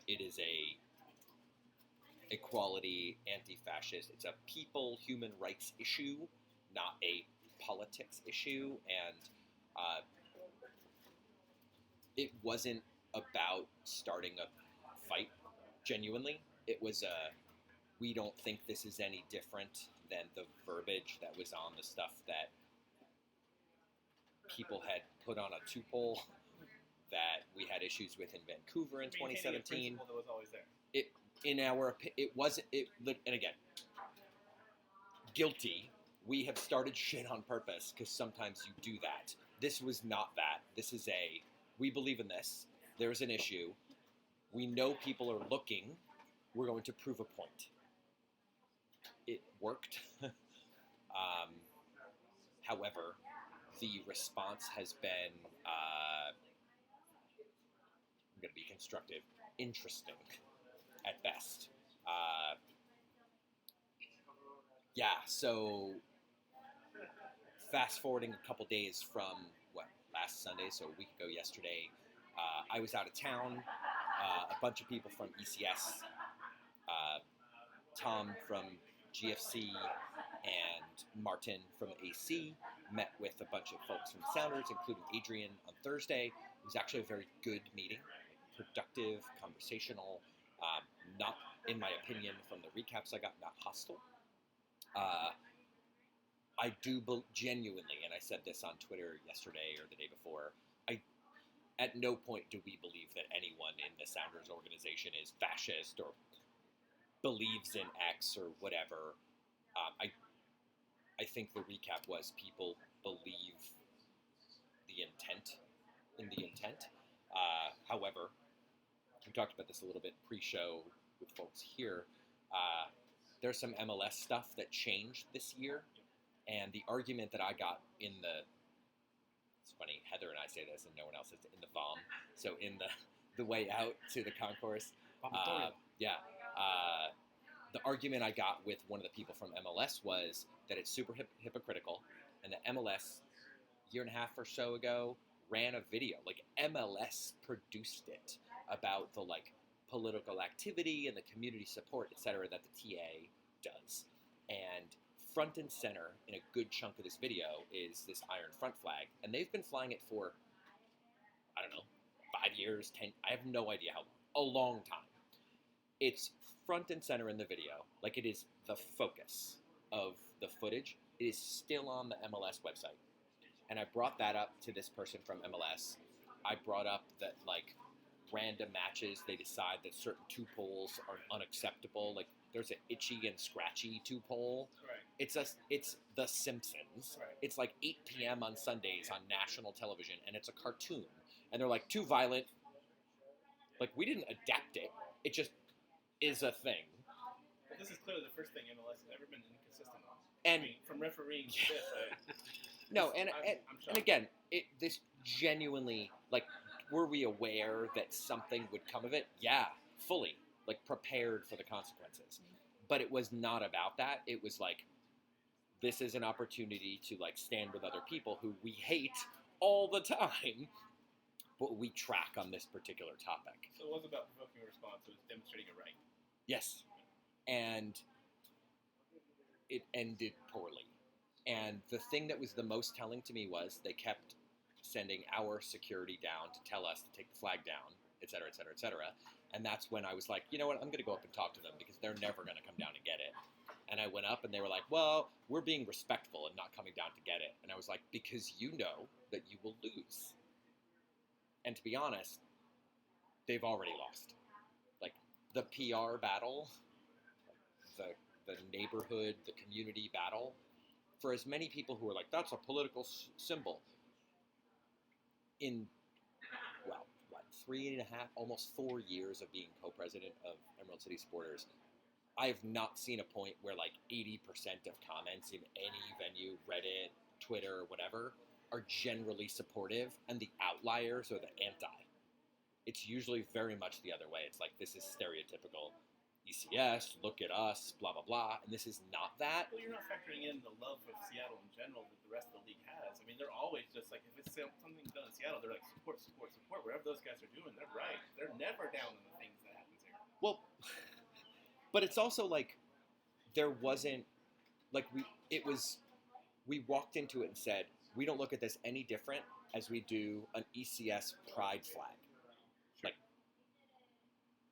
it is a equality, anti-fascist. It's a people, human rights issue, not a politics issue. And it wasn't about starting a fight, genuinely. It was we don't think this is any different than the verbiage that was on the stuff that people had put on a 2-pole that we had issues with in Vancouver in 2017. That was always there. And again, guilty. We have started shit on purpose because sometimes you do that. This was not that. This is we believe in this. There's an issue. We know people are looking. We're going to prove a point. It worked. However, the response has been, I'm going to be constructive, interesting at best. So fast forwarding a couple days from, last Sunday, so a week ago yesterday, I was out of town. A bunch of people from ECS, Tom from GFC, and Martin from AC met with a bunch of folks from the Sounders, including Adrian, on Thursday. It was actually a very good meeting, productive, conversational, not, in my opinion, from the recaps I got, not hostile. I do genuinely, and I said this on Twitter yesterday or the day before, at no point do we believe that anyone in the Sounders organization is fascist or believes in X or whatever. I think the recap was people believe the intent. However, we talked about this a little bit pre-show with folks here. There's some MLS stuff that changed this year, and the argument that I got it's funny, Heather and I say this and no one else says it, in the VOM, so in the way out to the concourse. The argument I got with one of the people from MLS was that it's super hypocritical, and that MLS, a year and a half or so ago, ran a video, like MLS produced it, about the political activity and the community support, etc., that the TA does. And front and center in a good chunk of this video is this Iron Front flag, and they've been flying it for, I don't know, 5 years, 10, I have no idea how long, a long time. It's front and center in the video, like it is the focus of the footage. It is still on the MLS website. And I brought that up to this person from MLS. I brought up that, random matches, they decide that certain 2-poles are unacceptable. Like, there's an itchy and scratchy 2-pole. Right. It's The Simpsons. Right. It's 8 p.m. on Sundays on national television, and it's a cartoon. And they're too violent. We didn't adapt it. It just is a thing. Well, this is clearly the first thing MLS has ever been inconsistent on. And from refereeing to this, No, I'm and shocked. again, this genuinely, like, were we aware that something would come of it? Yeah, fully, like, prepared for the consequences. But it was not about that. It was like, this is an opportunity to, like, stand with other people who we hate all the time, but we track on this particular topic. So it was about provoking a response. It was demonstrating a right. Yes. And it ended poorly. And the thing that was the most telling to me was they kept sending our security down to tell us to take the flag down, et cetera, et cetera, et cetera. And that's when I was like, you know what, I'm going to go up and talk to them because they're never going to come down and get it. And I went up and they were like, well, we're being respectful and not coming down to get it. And I was like, because you know that you will lose. And to be honest, they've already lost. Like, the PR battle, the neighborhood, the community battle, for as many people who are like, that's a political symbol, in, well, what, 3.5, almost 4 years of being co-president of Emerald City Supporters, I have not seen a point where like 80% of comments in any venue, Reddit, Twitter, whatever, are generally supportive, and the outliers are the anti. It's usually very much the other way. It's like, this is stereotypical ECS, look at us, blah, blah, blah. And this is not that. Well, you're not factoring in the love of Seattle in general that the rest of the league has. I mean, they're always just like, if it's something done in Seattle, they're like, support, support, support. Whatever those guys are doing, they're right. They're never down on the things that happens here. Well, but it's also like, there wasn't, like, we walked into it and said, we don't look at this any different as we do an ECS pride flag.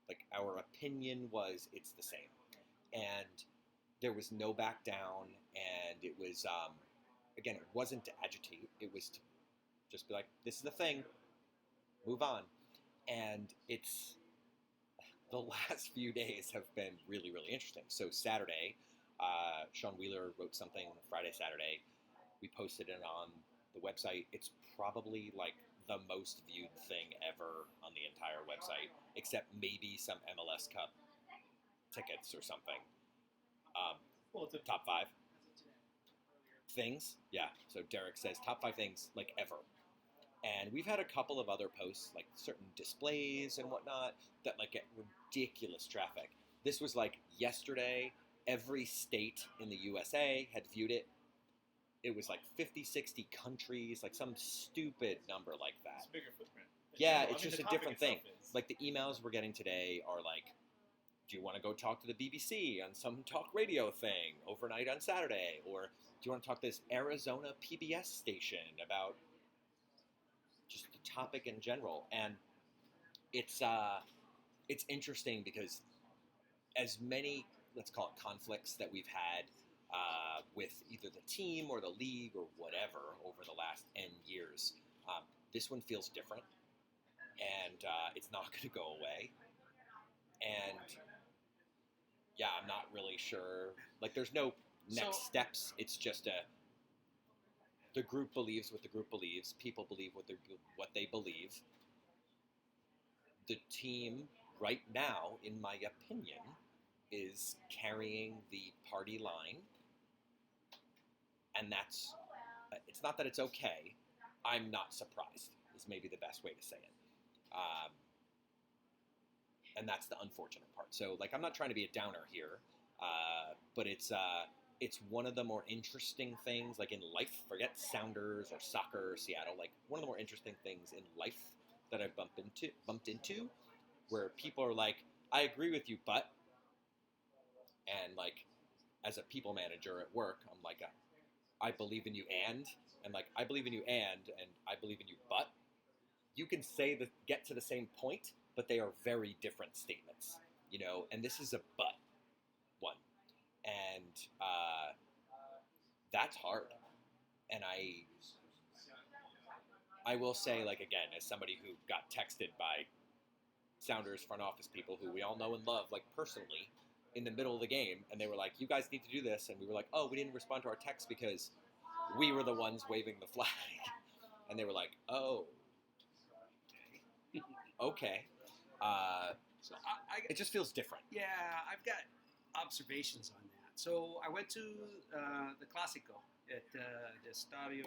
Like, our opinion was it's the same. And there was no back down, and it was, again, it wasn't to agitate. It was to just be like, this is the thing, move on. And it's, the last few days have been really, really interesting. So Saturday, Sean Wheeler wrote something Friday, Saturday. We posted it on the website. It's probably like the most viewed thing ever on the entire website, except maybe some MLS Cup tickets or something. Well, it's a Top 5 things. Yeah, so Derek says top 5 things like ever. And we've had a couple of other posts, like certain displays and whatnot, that like get ridiculous traffic. This was like yesterday, every state in the USA had viewed it. It was like 50, 60 countries, like some stupid number like It's that. a bigger footprint. Yeah, I it's mean, just the a topic different itself thing. is- Like the emails we're getting today are like, do you want to go talk to the BBC on some talk radio thing overnight on Saturday? Or do you want to talk to this Arizona PBS station about just the topic in general? And it's interesting because as many, let's call it conflicts that we've had with either the team or the league or whatever over the last N years, this one feels different, and it's not going to go away. And yeah, I'm not really sure. Like, there's no next steps. It's just the group believes what the group believes. People believe what they believe. The team right now, in my opinion, is carrying the party line. And that's, it's not that it's okay. I'm not surprised, is maybe the best way to say it. And that's the unfortunate part. So, like, I'm not trying to be a downer here, but it's one of the more interesting things, like in life, forget Sounders or soccer or Seattle, like one of the more interesting things in life that I've bumped into, where people are like, I agree with you, but, and like, as a people manager at work, I'm like, I believe in you and like, I believe in you and I believe in you, but you can say get to the same point, but they are very different statements, you know, and this is a but one. And that's hard. And I will say, like, again, as somebody who got texted by Sounders front office people who we all know and love, like, personally, in the middle of the game, and they were like, you guys need to do this, and we were like, oh, we didn't respond to our text because we were the ones waving the flag. And they were like, oh, okay. So It just feels different. I've got observations on that. So I went to the Classico at the Estadio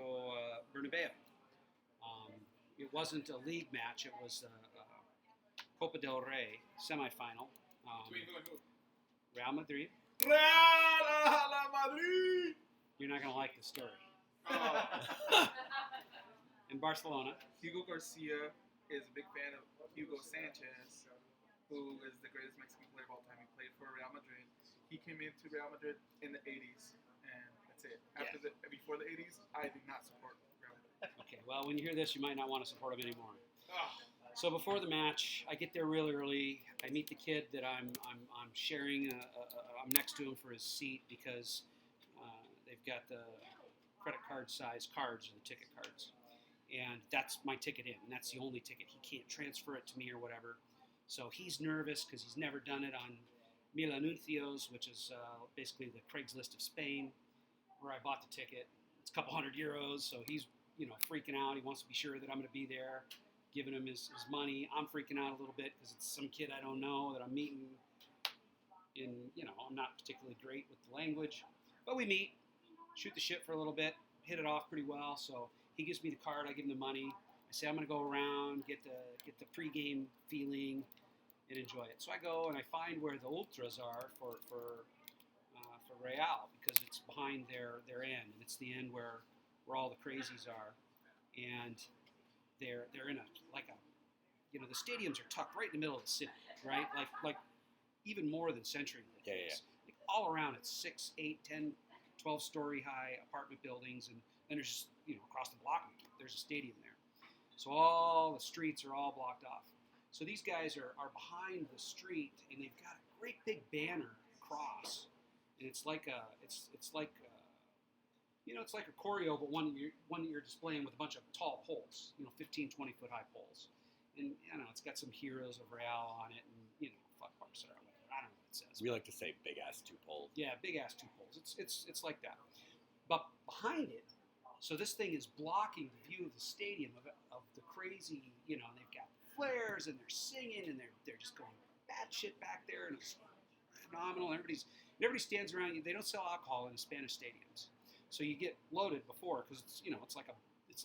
Bernabeu. It wasn't a league match. It was a Copa del Rey semifinal. Between who and who? Real Madrid. Real Madrid! You're not going to like the story. Oh. In Barcelona. Hugo Garcia is a big fan of Hugo Sanchez, who is the greatest Mexican player of all time. He played for Real Madrid. He came into Real Madrid in the 80s, and that's it. Before the 80s, I did not support Real Madrid. Okay, well, when you hear this, you might not want to support him anymore. Oh. So before the match, I get there really early. I meet the kid that I'm sharing. I'm next to him for his seat because they've got the credit card size cards or the ticket cards, and that's my ticket in. And that's the only ticket. He can't transfer it to me or whatever. So he's nervous because he's never done it on Mil Anuncios, which is basically the Craigslist of Spain, where I bought the ticket. It's a couple €100, so he's freaking out. He wants to be sure that I'm going to be there. Giving him his money. I'm freaking out a little bit because it's some kid I don't know that I'm meeting. I'm not particularly great with the language. But we meet, shoot the shit for a little bit, hit it off pretty well. So he gives me the card, I give him the money. I say I'm going to go around, get the pregame feeling, and enjoy it. So I go and I find where the ultras are for Real because it's behind their end. And it's the end where all the crazies are. And they're in the stadiums are tucked right in the middle of the city, right? Like even more than Century. Yeah. Like all around it's 6, 8, 10, 12-story high apartment buildings, and then there's just, across the block there's a stadium there. So all the streets are all blocked off. So these guys are behind the street, and they've got a great big banner across, and it's like it's like a choreo, but one that you're displaying with a bunch of tall poles, 15, 20-foot high poles. And, it's got some heroes of Real on it and, fuck Barcelona. I don't know what it says. We like to say big-ass 2 pole. Yeah, big-ass 2 poles. It's like that. But behind it, so this thing is blocking the view of the stadium of the crazy, and they've got flares and they're singing and they're just going bad shit back there, and it's phenomenal. Everybody stands around you. They don't sell alcohol in the Spanish stadiums. So you get loaded before because it's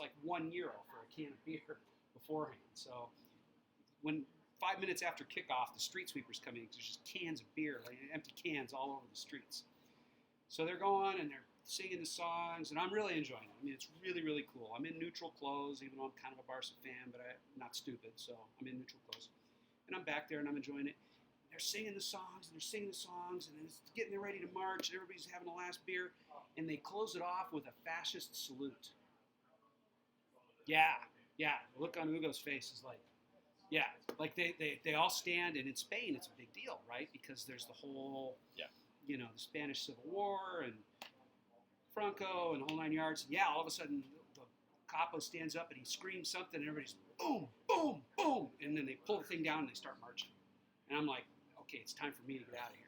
like €1 for a can of beer beforehand. So when 5 minutes after kickoff, the street sweepers come in because there's just cans of beer, like empty cans all over the streets. So they're going and they're singing the songs, and I'm really enjoying it. I mean, it's really, really cool. I'm in neutral clothes, even though I'm kind of a Barca fan, but I'm not stupid, so I'm in neutral clothes. And I'm back there and I'm enjoying it. They're singing the songs, and it's getting ready to march, and everybody's having the last beer, and they close it off with a fascist salute. Yeah. The look on Hugo's face is like, yeah, like they all stand, and in Spain it's a big deal, right? Because there's the whole, the Spanish Civil War and Franco and the whole 9 yards. Yeah, all of a sudden the capo stands up and he screams something, and everybody's boom, boom, boom, and then they pull the thing down and they start marching. And I'm like, okay, it's time for me to get out of here.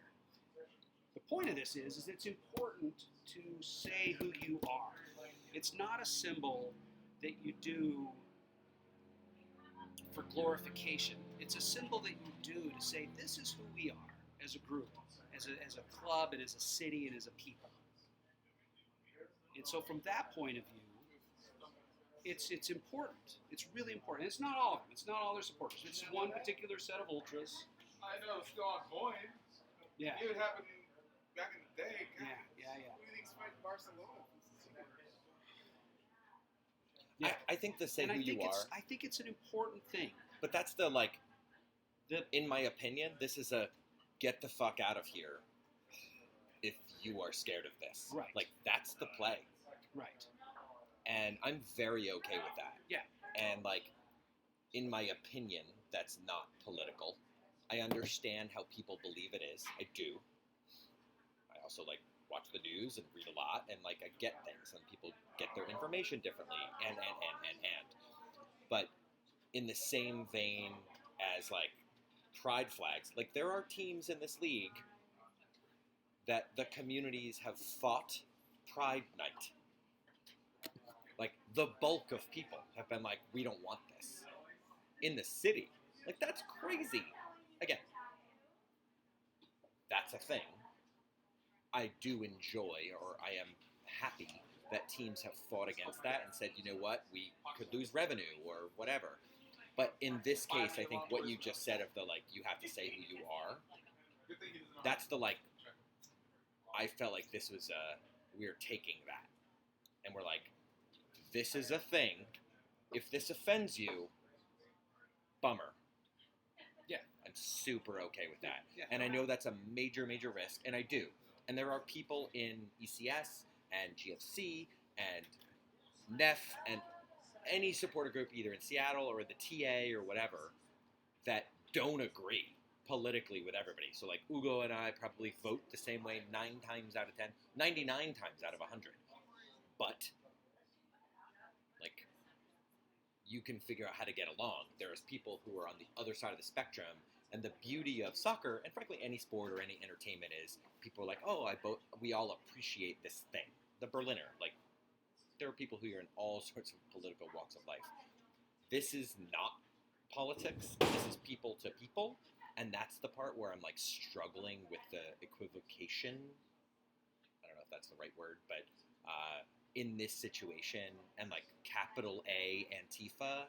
The point of this is it's important to say who you are. It's not a symbol that you do for glorification. It's a symbol that you do to say this is who we are as a group, as a club, and as a city, and as a people. And so from that point of view, it's important. It's really important. It's not all of them. It's not all their supporters. It's one particular set of ultras. I know, still on point. Yeah. It would happen back in the day. God, Yeah. Who do you think's fighting Barcelona? Yeah. I think to say who you are. I think it's an important thing. But that's in my opinion, this is a get the fuck out of here if you are scared of this. Right. Like, that's the play. Right. And I'm very okay with that. Yeah. And, in my opinion, that's not political. I understand how people believe it is. I do. I also, watch the news and read a lot, and, I get things, and people get their information differently, and. But in the same vein as, pride flags, there are teams in this league that the communities have fought Pride Night. The bulk of people have been we don't want this. In the city. That's crazy. Again, that's a thing. I do enjoy, or I am happy that teams have fought against that and said, you know what, we could lose revenue or whatever. But in this case, I think what you just said of the, like, you have to say who you are, that's the, like, I felt like this was, we're taking that. And we're like, this is a thing. If this offends you, bummer. Yeah. I'm super okay with that. Yeah. And I know that's a major, major risk, and I do. And there are people in ECS and GFC and NEF and any supporter group, either in Seattle or the TA or whatever, that don't agree politically with everybody. So like Ugo and I probably vote the same way 9 times out of 10, 99 times out of 100. But like, you can figure out how to get along. There's people who are on the other side of the spectrum, and the beauty of soccer, and frankly any sport or any entertainment, is people are like, oh, we all appreciate this thing. The Berliner, like, there are people who are in all sorts of political walks of life. This is not politics. This is people to people, and that's the part where I'm like struggling with the equivocation. I don't know if that's the right word, but in this situation, and like capital A Antifa,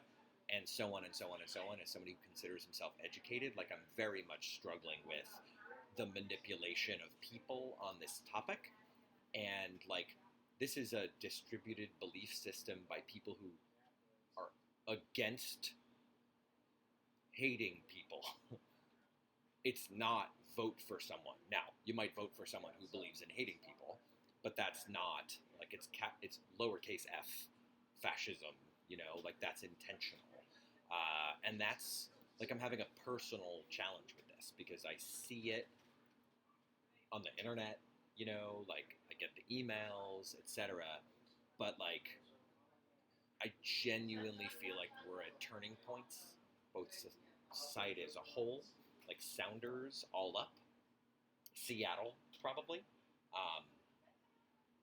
and so on and so on and so on, as somebody who considers himself educated, like, I'm very much struggling with the manipulation of people on this topic. And like, this is a distributed belief system by people who are against hating people. It's not vote for someone. Now, you might vote for someone who believes in hating people, but that's not, like, it's lowercase f fascism, you know, like, that's intentional. And that's, like, I'm having a personal challenge with this because I see it on the internet, you know, like, I get the emails, etc. But, like, I genuinely feel like we're at turning points, both society as a whole, like Sounders all up, Seattle probably.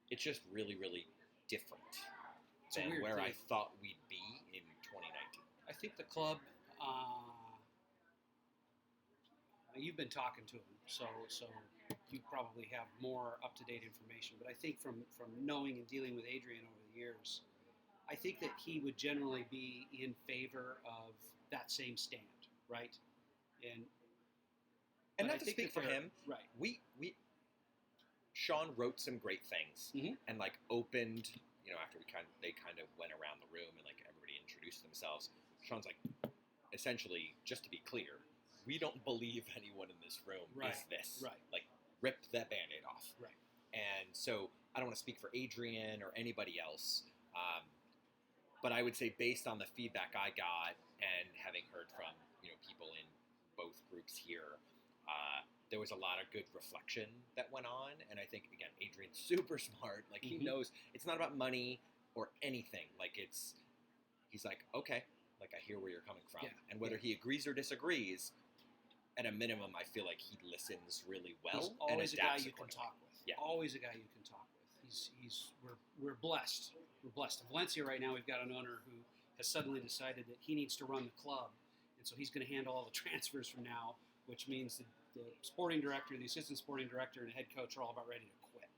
It's just really, really different than where I thought we'd be in 2019. I think the club, you've been talking to him, so you probably have more up-to-date information. But I think from knowing and dealing with Adrian over the years, I think that he would generally be in favor of that same stand, right? And not to speak for him, right? We Sean wrote some great things, and like opened, you know, after they kind of went around the room and like everybody introduced themselves. Sean's like, essentially, just to be clear, we don't believe anyone in this room is this. Right. Like, rip that Band-Aid off. Right. And so I don't want to speak for Adrian or anybody else, but I would say based on the feedback I got and having heard from, you know, people in both groups here, there was a lot of good reflection that went on. And I think, again, Adrian's super smart. Like, he knows it's not about money or anything. Like, he's like, okay, like, I hear where you're coming from. Yeah. And whether he agrees or disagrees, at a minimum, I feel like he listens really well. He's always a guy you can accordingly. talk with. Yeah. Always a guy you can talk with. We're blessed. We're blessed. In Valencia right now, we've got an owner who has suddenly decided that he needs to run the club, and so he's going to handle all the transfers from now, which means the sporting director, the assistant sporting director, and the head coach are all about ready to quit.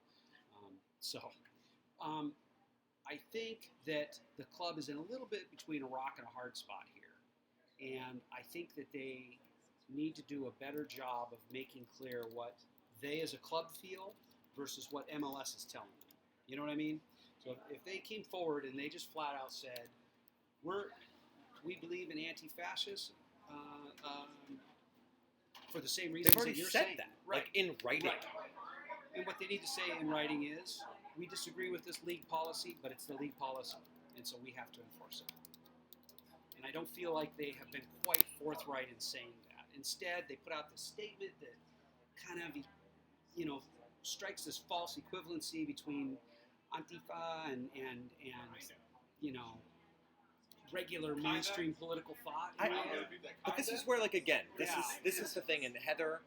I think that the club is in a little bit between a rock and a hard spot here, and I think that they need to do a better job of making clear what they as a club feel versus what MLS is telling them. You know what I mean? So if they came forward and they just flat out said, we believe in anti-fascism for the same reasons They've already that you're said saying. that, Right. like, in writing. Right. And what they need to say in writing is, we disagree with this league policy, but it's the league policy, and so we have to enforce it. And I don't feel like they have been quite forthright in saying that. Instead, they put out this statement that kind of, you know, strikes this false equivalency between Antifa and you know, regular mainstream political thought. But this is where, like, again, this is the thing. And Heather,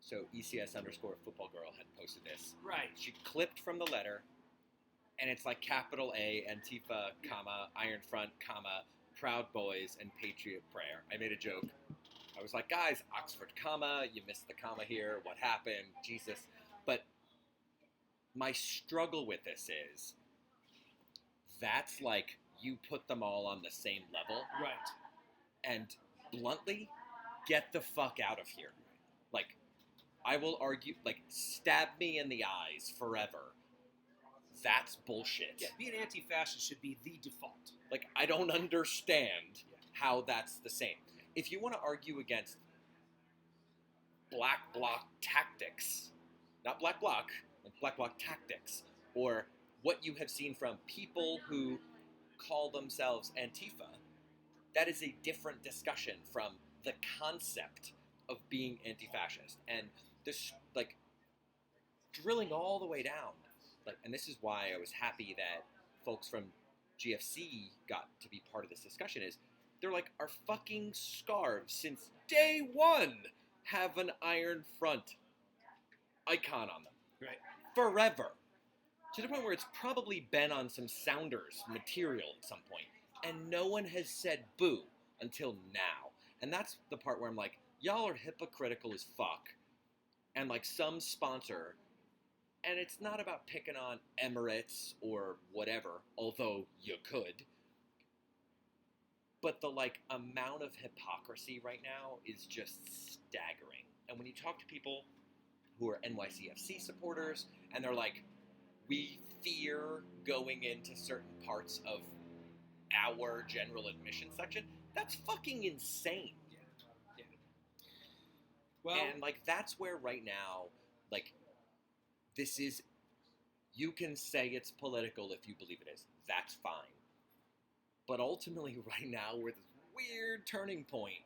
so ECS_football girl, had posted this. Right. She clipped from the letter, and it's like capital A, Antifa, comma, Iron Front, comma, Proud Boys, and Patriot Prayer. I made a joke. I was like, guys, Oxford comma, you missed the comma here. What happened? Jesus. But my struggle with this is that's like you put them all on the same level. Right. And bluntly, get the fuck out of here. Like, I will argue, like, stab me in the eyes forever. That's bullshit. Yeah, being anti-fascist should be the default. Like, I don't understand how that's the same. If you want to argue against black bloc tactics, not black bloc, like black bloc tactics, or what you have seen from people who call themselves Antifa, that is a different discussion from the concept of being anti-fascist. And this, like, drilling all the way down, like, and this is why I was happy that folks from GFC got to be part of this discussion, is they're like, our fucking scarves since day one have an Iron Front icon on them. Right. Forever. To the point where it's probably been on some Sounders material at some point. And no one has said boo until now. And that's the part where I'm like, y'all are hypocritical as fuck. And like some sponsor, and it's not about picking on Emirates or whatever, although you could. But the like amount of hypocrisy right now is just staggering. And when you talk to people who are NYCFC supporters, and they're like, we fear going into certain parts of our general admission section, that's fucking insane. Yeah. Well, And like that's where right now, like, this is, you can say it's political if you believe it is. That's fine. But ultimately right now we're this weird turning point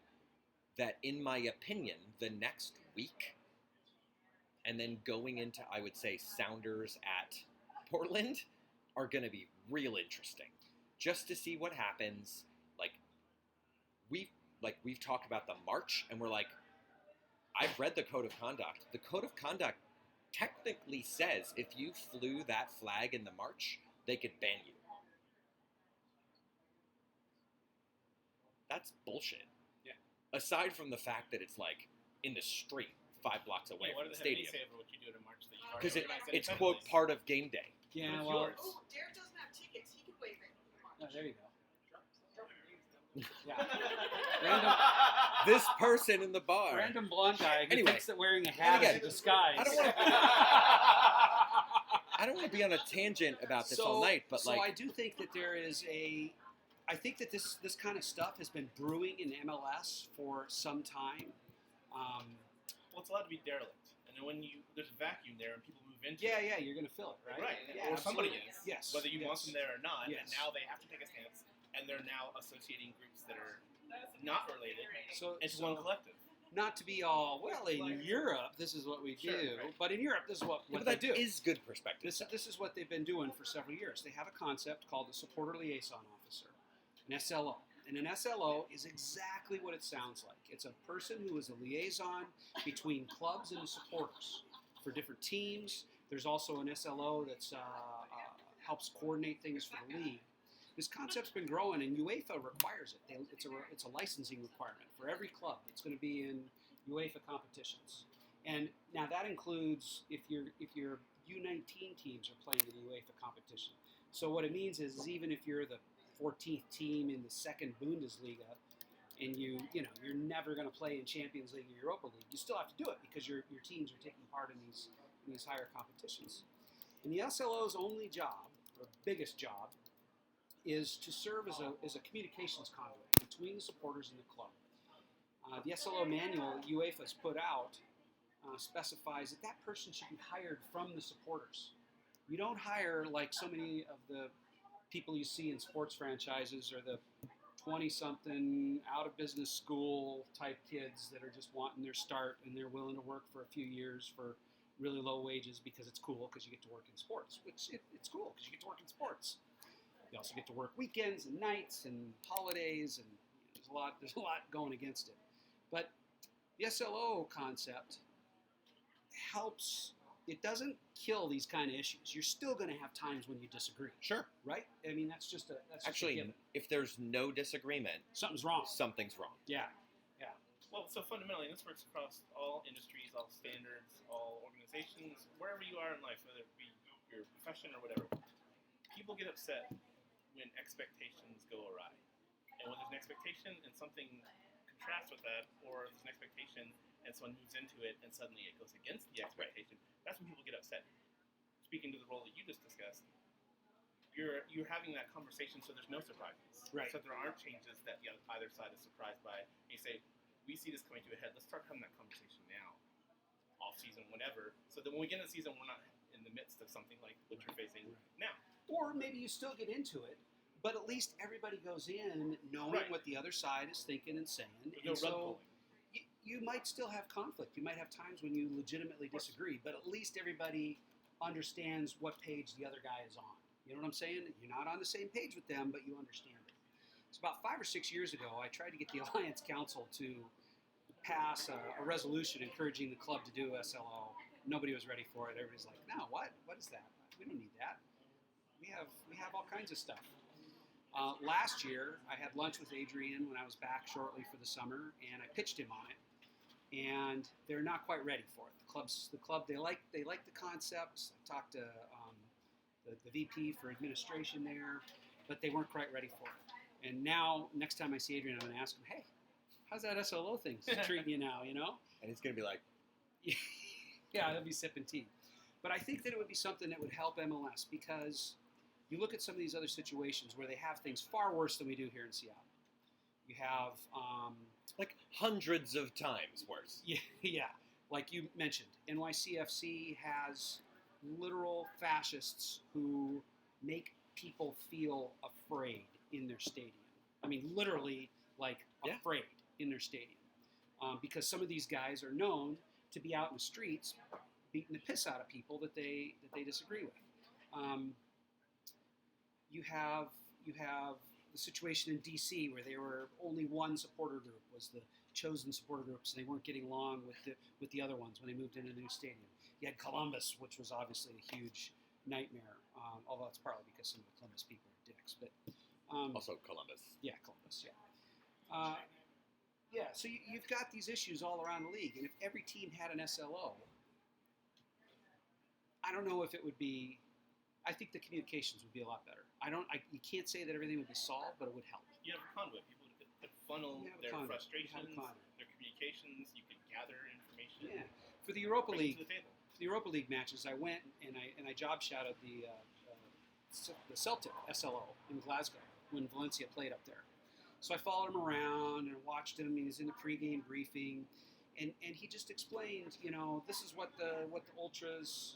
that, in my opinion, the next week, and then going into, I would say, Sounders at Portland, are going to be real interesting. Just to see what happens. We've talked about the march, and we're like, I've read the code of conduct. The code of conduct technically says if you flew that flag in the march, they could ban you. That's bullshit. Yeah. Aside from the fact that it's like in the street 5 blocks away What from the does it stadium. say over what you do at a march that you've Because already organized it's, independently? quote, part of game day. yeah, Who's well, yours? Oh, Derek doesn't have tickets. He can waive it. oh, there you go. Yeah. Random. This person in the bar. Random blonde guy who Anyway. thinks that wearing a hat again, is a disguise. I don't wanna- I don't want to be on a tangent about this all night, but so like, I do think that there is I think that this kind of stuff has been brewing in MLS for some time. Well, it's allowed to be derelict, and then when there's a vacuum there and people move into Yeah, it, yeah, you're going to fill it, right? right, Yeah, or somebody absolutely. is, Yes. whether you want yes. them there or not, Yes. and now they have to take a stance, and they're now associating groups that are not related So, into one collective. not to be all, well, in Europe, this is what we Sure, do, right. but in Europe, this is what but they that do. is good perspective. This is what they've been doing for several years. They have a concept called the Supporter Liaison Officer, an SLO. And an SLO is exactly what it sounds like. It's a person who is a liaison between clubs and the supporters for different teams. There's also an SLO that helps coordinate things for the league. This concept's been growing, and UEFA requires it. It's a licensing requirement for every club. It's going to be in UEFA competitions, and now that includes if your U19 teams are playing in the UEFA competition. So what it means is even if you're the 14th team in the second Bundesliga, and you're never going to play in Champions League or Europa League, you still have to do it because your teams are taking part in these higher competitions. And the SLO's only job, or biggest job, is to serve as a communications conduit between the supporters and the club. The SLO manual that UEFA's put out specifies that person should be hired from the supporters. You don't hire like so many of the people you see in sports franchises, or the 20-something out-of-business school type kids that are just wanting their start and they're willing to work for a few years for really low wages because it's cool because you get to work in sports, which it's cool because you get to work in sports. You also get to work weekends and nights and holidays, and there's a lot going against it. But the SLO concept helps. It doesn't kill these kind of issues. You're still going to have times when you disagree, Sure. right? I mean, that's just a Actually, given. if there's no disagreement, Something's wrong. something's wrong. Yeah. Well, so fundamentally, this works across all industries, all standards, all organizations, wherever you are in life, whether it be your profession or whatever, people get upset when expectations go awry. And when there's an expectation and something contrasts with that, or there's an expectation and someone moves into it and suddenly it goes against the expectation, that's when people get upset. Speaking to the role that you just discussed, you're having that conversation so there's no surprises. Right. So there aren't changes that either side is surprised by. And you say, we see this coming to a head, let's start having that conversation now, off season, whenever, so that when we get in the season, we're not in the midst of something like what you're facing now. Or maybe you still get into it, but at least everybody goes in knowing what the other side is thinking and saying. There's no rug pulling. You might still have conflict. You might have times when you legitimately disagree, but at least everybody understands what page the other guy is on. You know what I'm saying? You're not on the same page with them, but you understand it. It's about 5 or 6 years ago, I tried to get the Alliance Council to pass a resolution encouraging the club to do SLO. Nobody was ready for it. Everybody's like, no, what? What is that? We don't need that. We have all kinds of stuff. Last year, I had lunch with Adrian when I was back shortly for the summer, and I pitched him on it. And they're not quite ready for it. The club, they like the concepts. I talked to the VP for administration there, but they weren't quite ready for it. And now, next time I see Adrian, I'm going to ask him, hey, how's that SLO thing treating you now, you know? And he's going to be like, yeah, he'll be sipping tea. But I think that it would be something that would help MLS, because you look at some of these other situations where they have things far worse than we do here in Seattle. You have... like hundreds of times worse. Yeah, like you mentioned, NYCFC has literal fascists who make people feel afraid in their stadium. I mean, literally, like, afraid in their stadium. Because some of these guys are known to be out in the streets beating the piss out of people that they disagree with. You have the situation in D.C. where they were only one supporter group was the chosen supporter groups, and they weren't getting along with the other ones when they moved into the new stadium. You had Columbus, which was obviously a huge nightmare, although it's partly because some of the Columbus people are dicks. But also Columbus. Yeah, Columbus. Yeah. Yeah. So you've got these issues all around the league, and if every team had an SLO, I don't know if it would be. I think the communications would be a lot better. You can't say that everything would be solved, but it would help. You have a conduit. People could funnel their frustrations, their communications. You could gather information. Yeah. For the Europa League, to the table. for the Europa League matches, I went and I job shadowed the Celtic SLO in Glasgow when Valencia played up there. So I followed him around and watched him. He was in the pregame briefing, and he just explained, this is what the ultras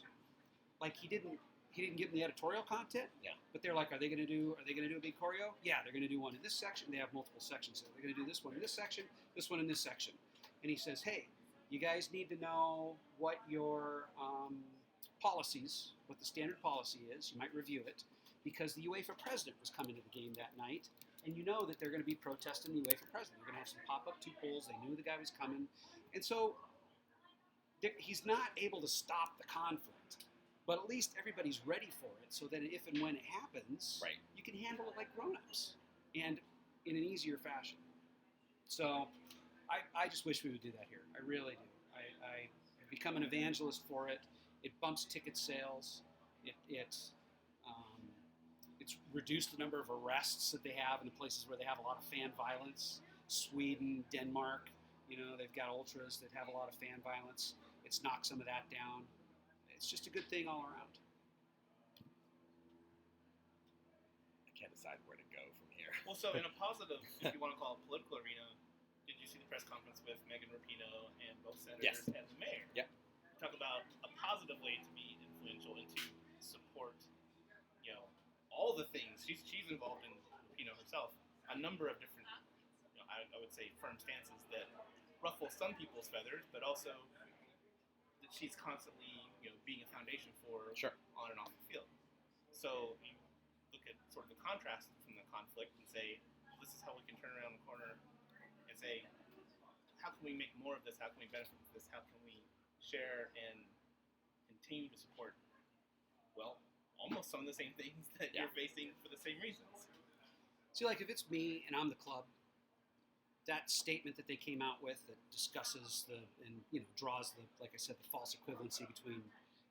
like. He didn't give them the editorial content. Yeah. But they're like, are they going to do a big choreo? Yeah, they're going to do one in this section. They have multiple sections. So they're going to do this one in this section, this one in this section. And he says, hey, you guys need to know what your policies, what the standard policy is. You might review it, because the UEFA president was coming to the game that night, and you know that they're going to be protesting the UEFA president. They're going to have some pop-up 2 poles. They knew the guy was coming. And so he's not able to stop the conflict. But at least everybody's ready for it, so that if and when it happens, you can handle it like grown-ups and in an easier fashion. So I just wish we would do that here. I really do. I've become an evangelist for it. It bumps ticket sales. It's reduced the number of arrests that they have in the places where they have a lot of fan violence. Sweden, Denmark, they've got ultras that have a lot of fan violence. It's knocked some of that down. It's just a good thing all around. I can't decide where to go from here. Well, so in a positive, if you want to call it political arena, did you see the press conference with Megan Rapinoe and both senators and the mayor? Yep. Talk about a positive way to be influential and to support, all the things. She's involved in, Rapinoe herself, a number of different, I would say, firm stances that ruffle some people's feathers, but also that she's constantly, being a foundation for on and off the field. So you look at sort of the contrast from the conflict and say, well, this is how we can turn around the corner and say, how can we make more of this? How can we benefit from this? How can we share and continue to support, almost some of the same things that you're facing for the same reasons? See, like if it's me and I'm the club, that statement that they came out with that discusses draws the, like I said, the false equivalency between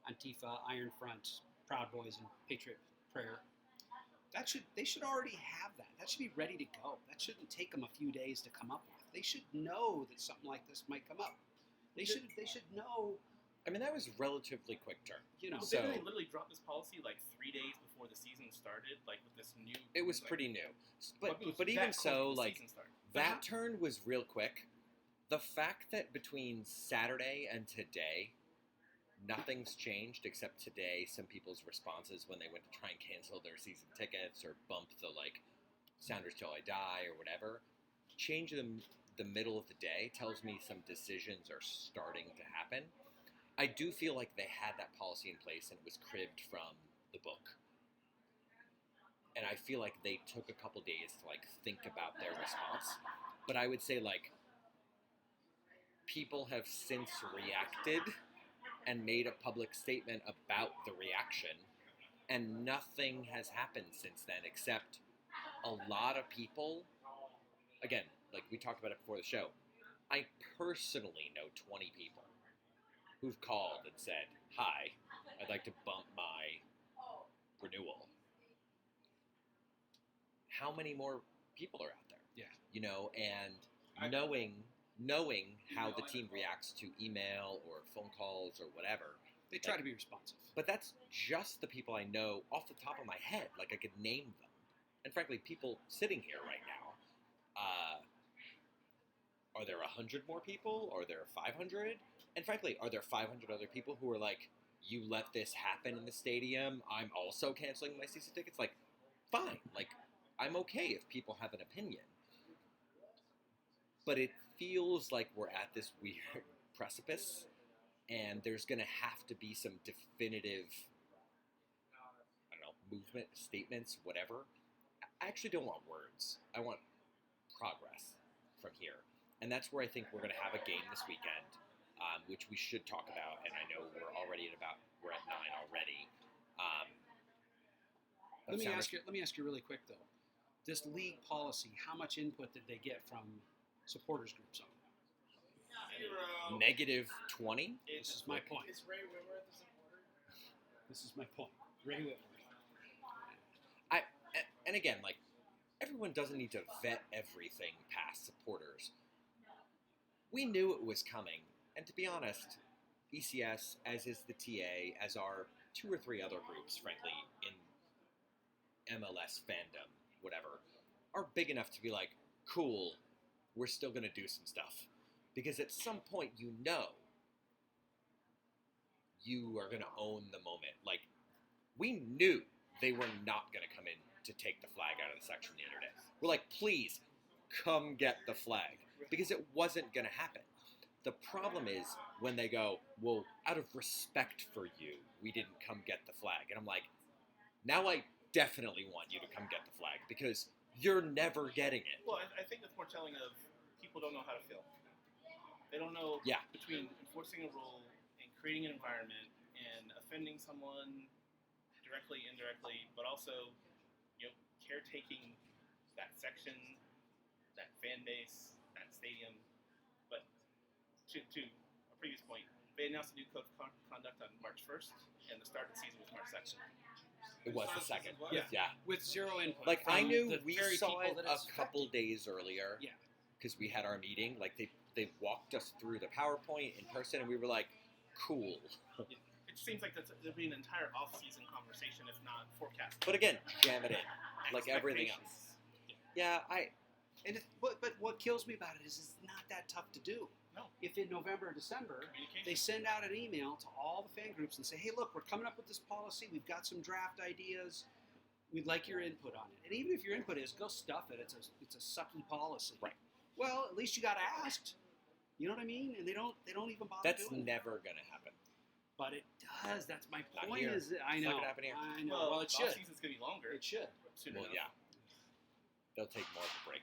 Antifa, Iron Front, Proud Boys and Patriot Prayer. They should already have that. That should be ready to go. That shouldn't take them a few days to come up with. They should know that something like this might come up. They should know. I mean, that was relatively quick turn. Well, So didn't they literally drop this policy like 3 days before the season started? Like with this new. it was like, pretty new. it was But that even close so, to the like season start. that turn was real quick. The fact that between Saturday and today, nothing's changed except today some people's responses when they went to try and cancel their season tickets or bump the Sounders Till I Die or whatever. Change the middle of the day tells me some decisions are starting to happen. I do feel like they had that policy in place and it was cribbed from the book. And I feel like they took a couple days to think about their response. But I would say people have since reacted and made a public statement about the reaction, and nothing has happened since then except a lot of people, again, like we talked about it before the show, I personally know 20 people who've called and said, hi, I'd like to bump my renewal. How many more people are out there? Yeah. And knowing how the team reacts to email or phone calls or whatever. They try to be responsive. But that's just the people I know off the top of my head. I could name them. And frankly, people sitting here right now, are there 100 more people? Are there 500? And frankly, are there 500 other people who are you let this happen in the stadium, I'm also canceling my season tickets? Fine. I'm okay if people have an opinion. But it feels like we're at this weird precipice, and there's going to have to be some definitive, movement, statements, whatever. I actually don't want words. I want progress from here. And that's where I think we're going to have a game this weekend, which we should talk about. And I know we're at 9 already. Let me ask you really quick though. This league policy, how much input did they get from supporters groups on it? Negative 20? This is my point. Is Ray Whitworth a supporter? This is my point. Ray Whitworth. And again, everyone doesn't need to vet everything past supporters. We knew it was coming, and to be honest, ECS, as is the TA, as are 2 or 3 other groups, frankly, in MLS fandom, whatever, are big enough to be cool, we're still going to do some stuff. Because at some point, you are going to own the moment. We knew they were not going to come in to take the flag out of the section the other day. We're please, come get the flag. Because it wasn't going to happen. The problem is when they go, well, out of respect for you, we didn't come get the flag. And I'm now I definitely want you to come get the flag because you're never getting it. Well, I think that's more telling of people don't know how to feel. They don't know between enforcing a rule and creating an environment and offending someone directly, indirectly, but also, caretaking that section, that fan base, that stadium. But to a previous point, they announced a new code of conduct on March 1st, and the start of the season was March 2nd. It was the 2nd. Yeah. With zero input. I from knew the we very saw people it that a it's couple affecting. days earlier. Yeah. Because we had our meeting. They walked us through the PowerPoint in person, and we were cool. It seems like there'll be an entire off-season conversation, if not forecast. But again, jam it in, like everything else. Yeah, But what kills me about it is it's not that tough to do. No. If in November or December Communication. they send out an email to all the fan groups and say, hey, look, we're coming up with this policy. We've got some draft ideas. We'd like your input on it. And even if your input is, go stuff it. It's a sucky policy. Right. Well, at least you got asked. You know what I mean? And they don't even bother That's doing it. never going to happen. But it does. That's my Not point. here. I It's know. not gonna happen here. I know. Well, it should. Off-season's going to be longer. It should. Soon Well, enough. yeah. They'll take more of a break.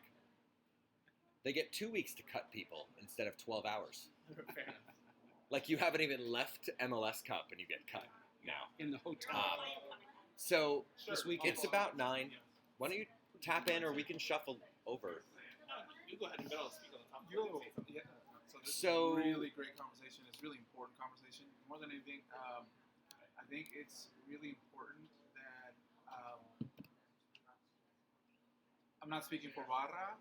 They get 2 weeks to cut people instead of 12 hours. Fair enough. You haven't even left MLS Cup and you get cut now. In the hotel. So This weekend. it's about 9. Why don't you tap in or we can shuffle over? You go ahead and I'll speak on the topic. Yeah. So this So- is a really great conversation. It's a really important conversation. More than anything, I think it's really important that I'm not speaking for Barra,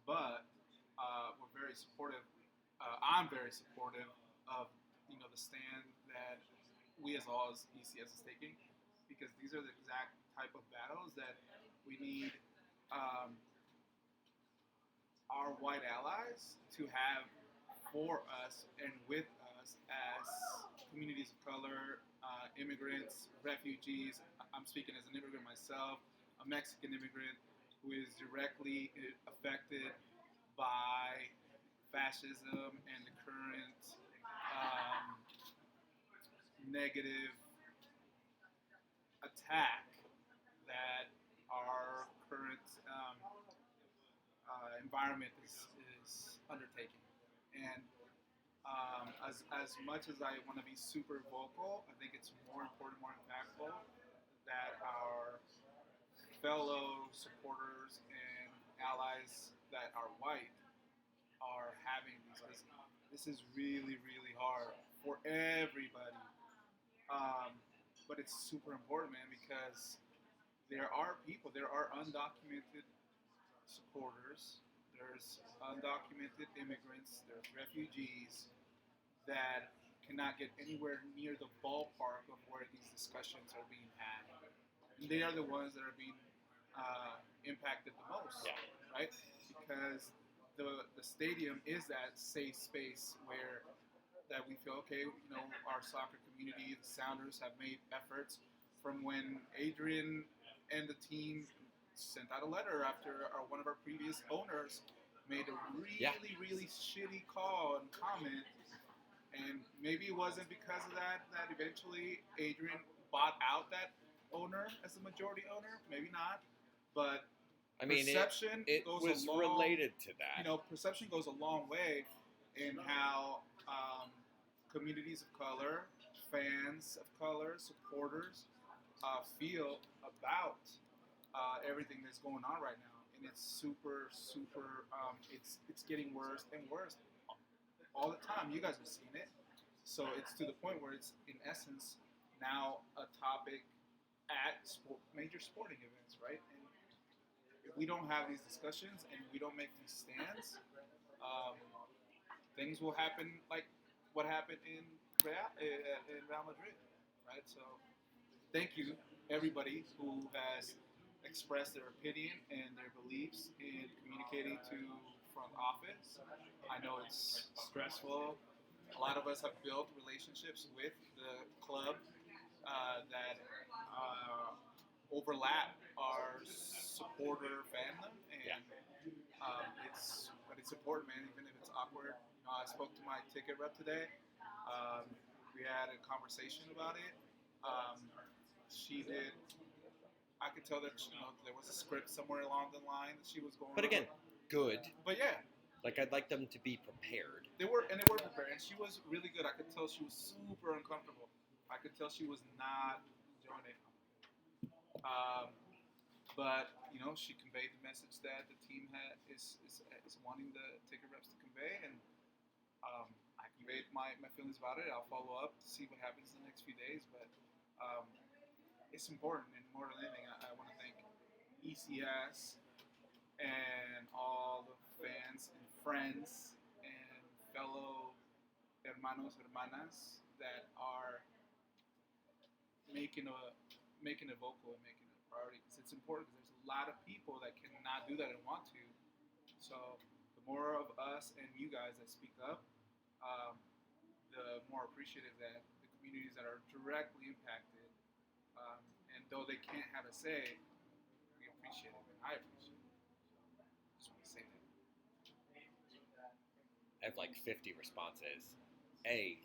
but we're very supportive. I'm very supportive of the stand that we as all as ECS is taking, because these are the exact type of battles that we need our white allies to have for us and with us as communities of color, immigrants, refugees. I'm speaking as an immigrant myself, a Mexican immigrant who is directly affected by fascism and the current negative attack that our current environment is undertaking. And as much as I want to be super vocal, I think it's more important, more impactful that our fellow supporters and allies that are white are having these. This is really, really hard for everybody. But it's super important, man, because there are people, there are undocumented supporters, there's undocumented immigrants, there's refugees that cannot get anywhere near the ballpark of where these discussions are being had. And they are the ones that are being impacted the most, right? Because the stadium is that safe space where that we feel, okay, our soccer community, the Sounders, have made efforts from when Adrian and the team sent out a letter after one of our previous owners made a really, really shitty call and comment. And maybe it wasn't because of that eventually Adrian bought out that owner as the majority owner. Maybe not. But I mean, perception it goes was a long, related to that. Perception goes a long way in how communities of color, fans of color, supporters feel about everything that's going on right now. And it's super, super, it's getting worse and worse all the time. You guys have seen it. So it's to the point where it's, in essence, now a topic at major sporting events, right? And if we don't have these discussions and we don't make these stands, things will happen like what happened in Real Madrid, right? So thank you, everybody who has expressed their opinion and their beliefs in communicating to front office. I know it's stressful. A lot of us have built relationships with the club that overlap our supporter fandom, and it's important, man. Even if it's awkward. I spoke to my ticket rep today. We had a conversation about it. She did. I could tell that there was a script somewhere along the line that she was going. But again, good. But yeah, like I'd like them to be prepared. They were prepared, and she was really good. I could tell she was super uncomfortable. I could tell she was not enjoying it. But she conveyed the message that the team is wanting the ticket reps to convey, and I conveyed my feelings about it. I'll follow up to see what happens in the next few days, but it's important, and more than anything, I want to thank ECS and all the fans and friends and fellow hermanos, hermanas that are making a vocal and making it a priority, because it's important, because there's a lot of people that cannot do that and want to. So the more of us and you guys that speak up, the more appreciative that the communities that are directly impacted, and though they can't have a say, we appreciate it, and I appreciate it. Just want to say that. I have like 50 responses. I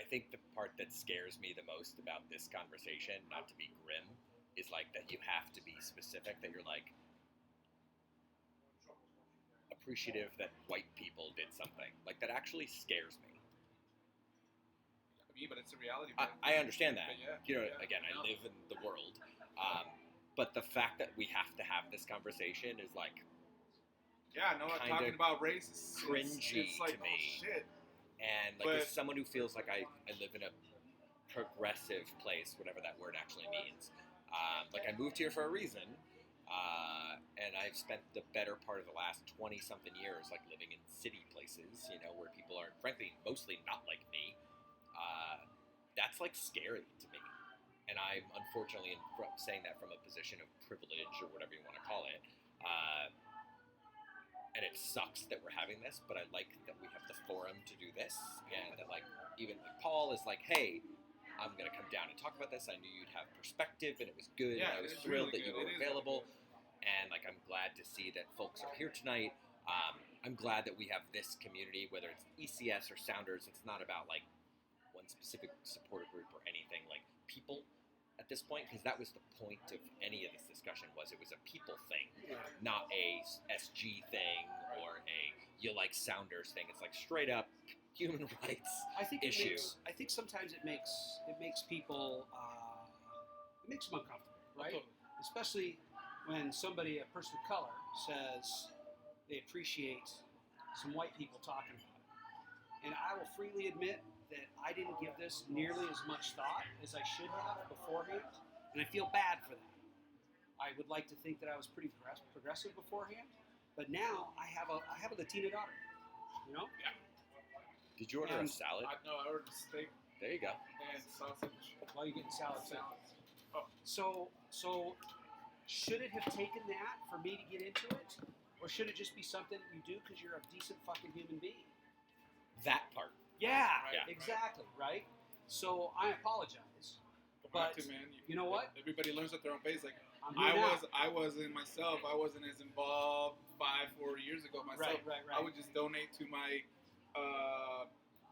think the part that scares me the most about this conversation, not to be grim, is like that you have to be specific, that you're like appreciative that white people did something. Like that actually scares me. But it's a reality. I understand that. Yeah, Again, I live in the world. But the fact that we have to have this conversation is like... Yeah, no, talking about race is cringy it's like, to me. Oh, shit. And like, as someone who feels like I live in a progressive place, whatever that word actually means, like I moved here for a reason, and I've spent the better part of the last 20-something years like living in city places, you know, where people are frankly mostly not like me. That's like scary to me. And I'm unfortunately saying that from a position of privilege or whatever you want to call it. And it sucks that we're having this, but I like that we have the forum to do this, and that like even Paul is like, hey, I'm gonna come down and talk about this. I knew you'd have perspective, and it was good. Yeah, and I was it is thrilled really that you good. were It is available, and like I'm glad to see that folks are here tonight. I'm glad that we have this community, whether it's ECS or Sounders. It's not about like one specific supporter group or anything. Like people at this point, because that was the point of any of this discussion, was it was a people thing, not a SG thing or a you like Sounders thing. It's like straight up human rights I think issue. I think sometimes it makes people it makes them uncomfortable, right? Especially when somebody, a person of color, says they appreciate some white people talking about it. And I will freely admit that I didn't give this nearly as much thought as I should have beforehand, and I feel bad for that. I would like to think that I was pretty progressive beforehand, but now I have a Latina daughter, you know? Yeah. Did you order a And salad? No, I ordered a steak There you go. and sausage. While you're getting salad too. Oh. So should it have taken that for me to get into it? Or should it just be something you do because you're a decent fucking human being? That part. Yeah, Right, exactly, right? So I apologize. But But man, you know what? Everybody learns at their own pace. Like I'm here now. I wasn't myself. I wasn't as involved 4 years ago myself. Right. I would just donate to my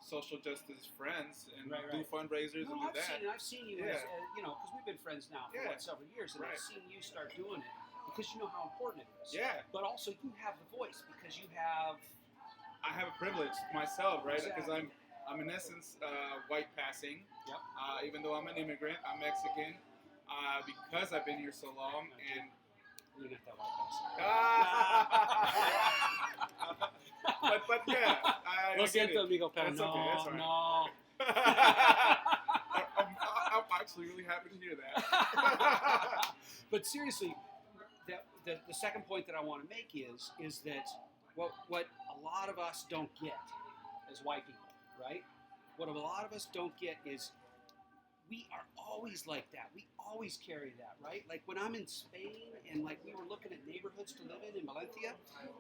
social justice friends and Right. do fundraisers and do that. I've seen you, Yeah. as, you know, because we've been friends now for several years, and I've Right. seen you start doing it because you know how important it is. Yeah, But also, you have the voice because you have. I have a privilege myself, right? Because Exactly. I'm in essence white passing. Yep. Even though I'm an immigrant, I'm Mexican. Because I've been here so long, and You're not that white but yeah, I Lo get siento, it. amigo, pero That's okay, that's all right. no. I'm actually really happy to hear that. But seriously, the second point that I want to make is that what a lot of us don't get as white people, right? What a lot of us don't get is we are always like that. We always carry that, right? Like when I'm in Spain and like we were looking at neighborhoods to live in Valencia,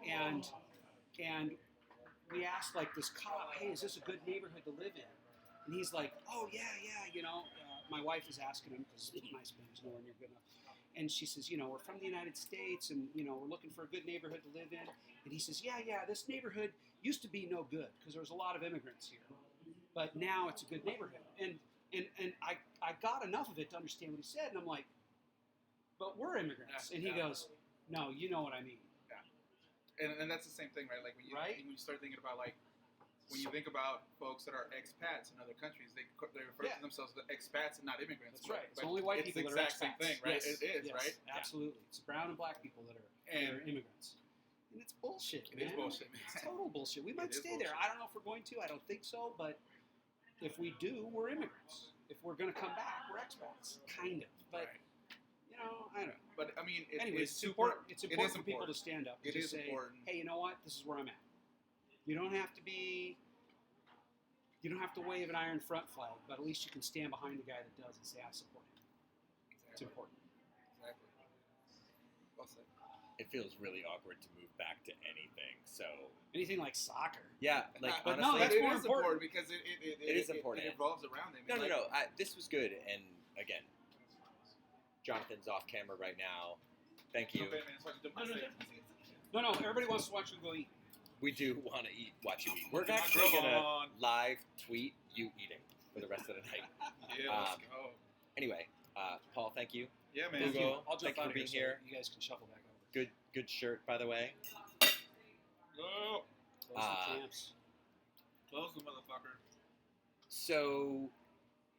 and we asked like this cop, hey, is this a good neighborhood to live in? And he's like, oh yeah, you know. My wife is asking him because my Spanish is nowhere near good enough. And she says, you know, we're from the United States, and you know, we're looking for a good neighborhood to live in. And he says, yeah, this neighborhood used to be no good because there was a lot of immigrants here, but now it's a good neighborhood. And I got enough of it to understand what he said, and I'm like, but we're immigrants. And he goes, no, you know what I mean. And that's the same thing, right? Like when you start thinking about like when you think about folks that are expats in other countries, they refer to themselves as expats and not immigrants. That's right. It's But only white it's people the that are exact expats. same thing, right? Yes. It is, Yes, right? Absolutely. It's brown and black people that are immigrants. And it's bullshit, It man. is bullshit, man. It's total bullshit. We might It is stay there. bullshit. I don't know if we're going to. I don't think so. But if we do, we're immigrants. If we're going to come back, we're expats. Kind of. But, Right. you know, I don't know. But I mean, Anyways, it's it's important. super. It's it important is for people to important. stand up and It just is say, important. hey, you know what? This is where I'm at. You don't have to be... You don't have to wave an Iron Front flag, but at least you can stand behind the guy that does and say, I support him. It's important. Exactly. Well said. It feels really awkward to move back to anything. So Anything like soccer. yeah, like But honestly, no, that's it more is important. because it is important. It revolves around it. no. This was good, and again, Jonathan's off camera right now. Thank you. Okay, man, so I can do my thing. No, everybody wants to watch you go eat. We do want to watch you eat. We're Get my actually grill gonna on. live tweet you eating for the rest of the night. Yeah, let's go. Anyway, Paul, thank you. Yeah, man. Hugo, Thank you. I'll thank jump you out for of being here. here. So you guys can shuffle back over. Good shirt, by the way. Go. Close the camps. Close the motherfucker. So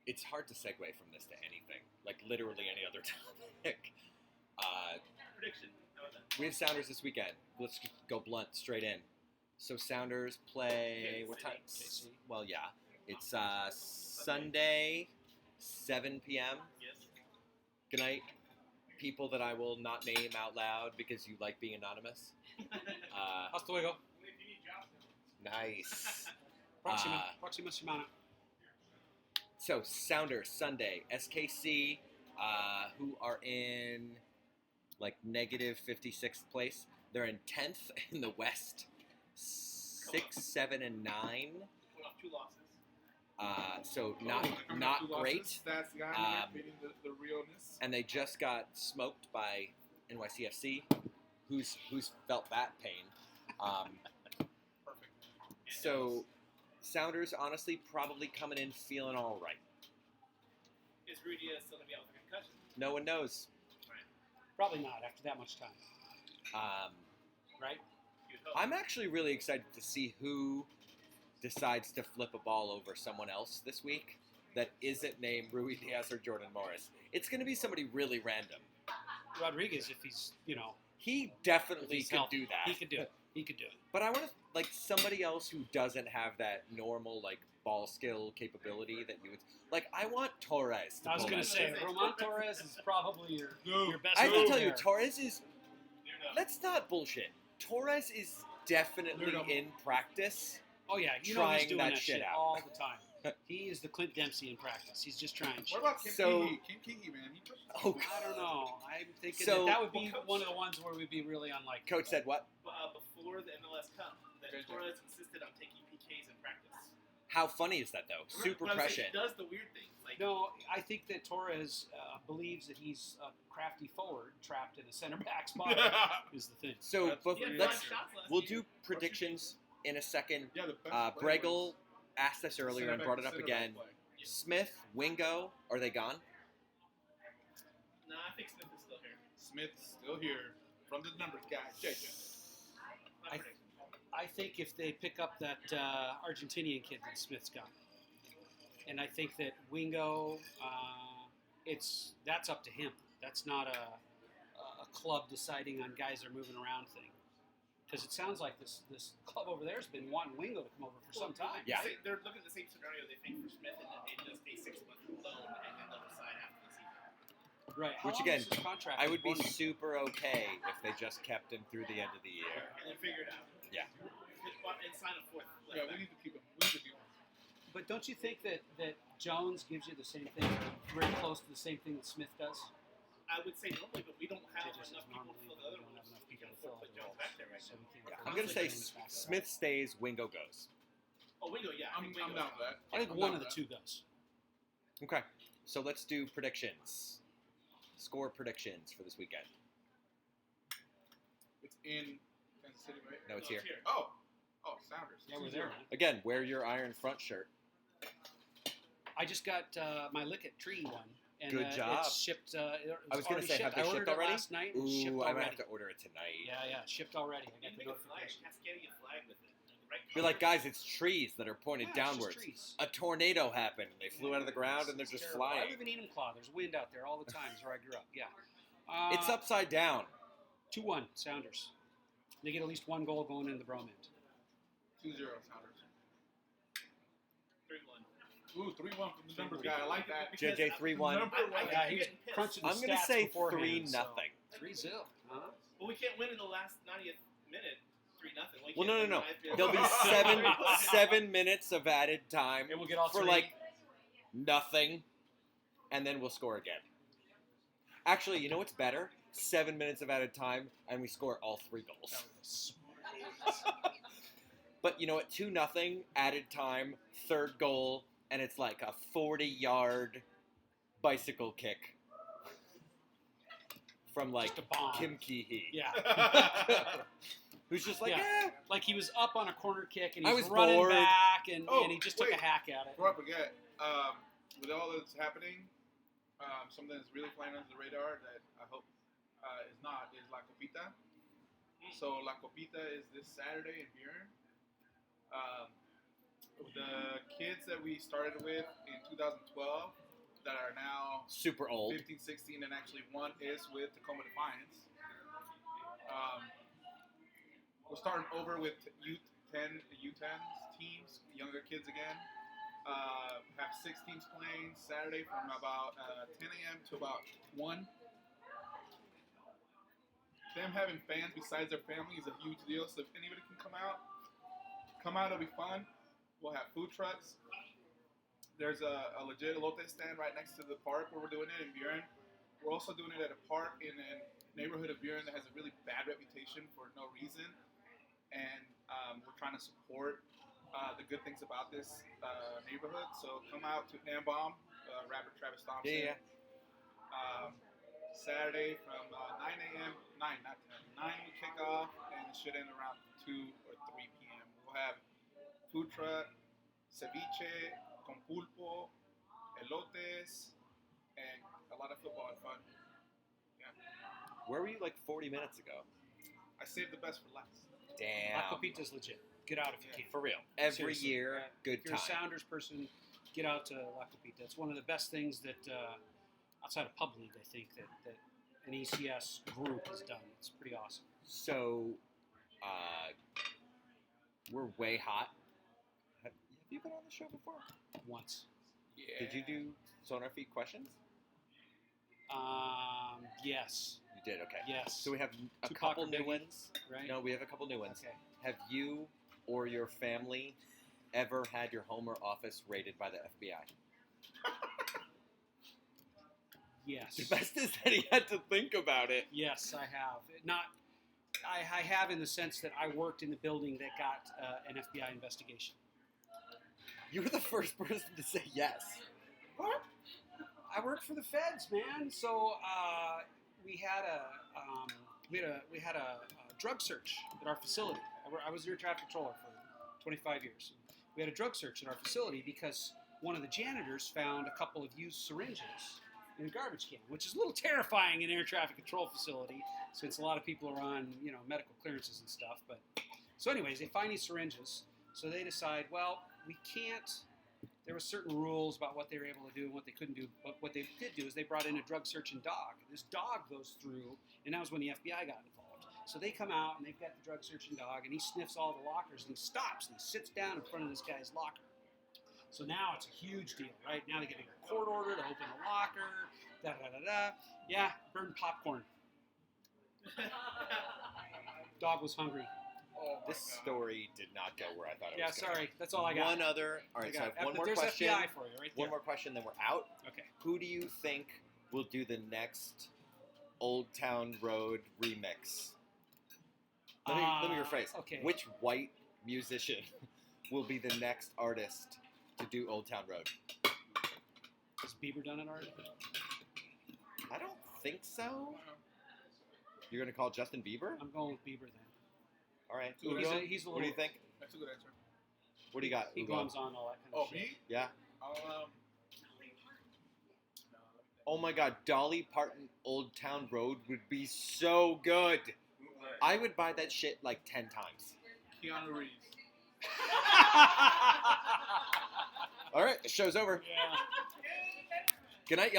it's hard to segue from this to anything, like literally any other topic. Prediction. How about that? We have Sounders this weekend. Let's just go blunt, straight in. So Sounders play what time? KC. Well, yeah, it's Sunday, 7 p.m. Yes. Good night, people that I will not name out loud because you like being anonymous. Hasta luego. Nice. Proxima semana. So Sounders Sunday, SKC, who are in like negative 56th place. They're in 10th in the West, 6, 7, and 9. Went off 2 losses. So Coming not off 2 great. losses, That's the guy beating the realness. And they just got smoked by NYCFC, who's felt that pain. Perfect. So Sounders honestly probably coming in feeling all right. Is Rudy still going to be out with a concussion? No one knows. Probably not after that much time, right? You'd hope. I'm actually really excited to see who decides to flip a ball over someone else this week that isn't named Rui Diaz or Jordan Morris. It's going to be somebody really random. Rodriguez, if he's, He if definitely he's could healthy, do that. He could do it. He could do it. But I want to like somebody else who doesn't have that normal like ball skill capability that you would like. I want Torres. To I was pull going that to say, shit. Roman Torres is probably your best. I have to move tell you, there. Torres is. You're not. Let's not bullshit. Torres is definitely You're not. in practice. Oh yeah, he's trying doing that that shit out. all the time. He is the Clint Dempsey in practice. He's just trying shit. What about Kim So- Kiki? Kim Kiki, man. He pushes. Oh, I don't know. I'm thinking So- that would be Well, Coach- one of the ones where we'd be really unlikely. Coach said what? Before the MLS Cup, that Okay. Torres insisted on taking PKs in practice. How funny is that though? Super But I'm saying prescient. He does the weird things. Like, No, I think that Torres believes that he's a crafty forward trapped in a center back spot. Is the thing. So That's- but he had let's 5 shots last we'll year. do predictions in a second. Yeah, the best player Bregel was asked us earlier and center brought back it up to center again. back play. Smith, Wingo, are they gone? Nah, I think Smith is still here. Smith's still here from the numbers guy. JJ. My I- prediction. I think if they pick up that Argentinian kid that Smith's got, and I think that Wingo, that's up to him. That's not a club deciding on guys that are moving around thing. Because it sounds like this club over there has been wanting Wingo to come over for some time. Yeah. They're looking at the same scenario they think for Smith, and it just a 6-month loan, and then they'll decide after the season. Right. How Which, long again, is his contract? I would be Bournemouth? super okay if they just kept him through the end of the year. And then figure it out. Yeah. And sign a 4th. Yeah, we need to keep him. We need to keep him. But don't you think that Jones gives you the same thing, very close to the same thing that Smith does? I would say normally, but we don't have Just enough as people to normally, fill the other we don't have roles. enough We people can to fill afford to put other Jones roles. back there right So now. we can't I'm afford gonna say Jones back there. Smith stays, Wingo goes. Oh, Wingo, yeah. I'm down with that. I think I'm one down of the with two goes. Okay, so let's do predictions. Score predictions for this weekend. that. It's in Kansas City, right? No, it's here. Oh, Sounders. Yeah, we're there, man. Again, wear your iron front shirt. I just got my Lick It Tree one. And, Good job. It's shipped. I was gonna say, have they I shipped ordered already? it last night. And it's shipped Ooh, I might already. have to order it tonight. Yeah, shipped already. I You got can the make a flag. notification. Cascadia flag with it. The right Be like, guys, it's trees that are pointed Yeah, it's just downwards. trees. A tornado happened. They flew out of the ground and they're It's just terrible. I flying. live in Enumclaw. There's wind out there all the time. That's where I grew up. Yeah. It's upside down. 2-1 Sounders. They get at least one goal going in the Brom end. 2-0 Sounders. 3-1. Ooh, 3-1 from the numbers guy. I like that. JJ 3-1. Number one. Yeah, he was crunching the I'm gonna stats say beforehand, 3-0. so 3-0. Huh? Well, we can't win in the last 90th minute. 3-0. Well, no. There'll There'll be seven minutes of added time And we'll get all for three. like nothing, and then we'll score again. Actually, you know what's better? 7 minutes of added time, and we score all 3 goals. But you know what? 2-0 added time, 3rd goal, and it's like a 40-yard bicycle kick from like Just a bomb. Kim Ki-hee, Yeah. who's just like, Yeah. eh. Like he was up on a corner kick and I he's was running bored. back and he just took wait. a hack at it. Before I forget, with all that's happening, something that's really flying under the radar that I hope is not is La Copita. So La Copita is this Saturday in Buren. The kids that we started with in 2012 that are now Super old. 15, 16, and actually one is with Tacoma Defiance. We're starting over with youth 10 U10s teams, younger kids again. Have 6 teams playing Saturday from about 10 a.m. to about 1. Them having fans besides their family is a huge deal. So if anybody can come out, it'll be fun. We'll have food trucks. There's a legit elote stand right next to the park where we're doing it in Buren. We're also doing it at a park in a neighborhood of Buren that has a really bad reputation for no reason. And we're trying to support the good things about this neighborhood. So come out to Ambom, rapper Travis Thompson. Yeah. Saturday from 9 a.m. 9, not 10. 9 we kick off, and it should end around 2 or 3 p.m. We'll have food truck, ceviche, con pulpo, elotes, and a lot of football and fun. Yeah. Where were you like 40 minutes ago? I saved the best for last. Damn. La Copita's legit. Get out if you can. For real. Every Seriously. year, good If you're time. a Sounders person, get out to La Copita. It's one of the best things that, outside of Pub League, I think, that an ECS group has done. It's pretty awesome. So, we're way hot. Have you been on the show before? Once. Yeah. Did you do SonarFeed questions? Yes. You did, okay. Yes. So we have a Tupac couple or new Biggie, ones. right? No, we have a couple new ones. Okay. Have you or your family ever had your home or office raided by the FBI? Yes. The best is that he had to think about it. Yes, I have. I have in the sense that I worked in the building that got an FBI investigation. You were the first person to say yes. What? I worked for the feds, man. So we had a drug search at our facility. I was air traffic controller for 25 years. We had a drug search at our facility because one of the janitors found a couple of used syringes in a garbage can, which is a little terrifying in an air traffic control facility since a lot of people are on, medical clearances and stuff. But so anyways, they find these syringes. So they decide, well, we can't. There were certain rules about what they were able to do and what they couldn't do. But what they did do is they brought in a drug searching dog. This dog goes through, and that was when the FBI got involved. So they come out, and they've got the drug searching dog, and he sniffs all the lockers, and he stops, and he sits down in front of this guy's locker. So now it's a huge deal, right? Now they get a court order to open the locker, da-da-da-da. Yeah, burned popcorn. Dog was hungry. Oh my This God. story did not go where I thought it Yeah, was going. sorry. That's all I got. One other. All right, so I have one more There's question. FBI for you right there. One more question, then we're out. Okay. Who do you think will do the next Old Town Road remix? Let me rephrase. Okay. Which white musician will be the next artist to do Old Town Road? Has Bieber done it already? I don't think so. You're gonna call Justin Bieber? I'm going with Bieber then. All right. He's Ugo, he's a what do you little- think? That's a good answer. What do you got? He Ugo? glums on all that kind of Oh, shit. me? Yeah. No, Oh my God, Dolly Parton Old Town Road would be so good. I would buy that shit like 10 times. Keanu Reeves. All right, the show's over. Yeah. Good night, y'all.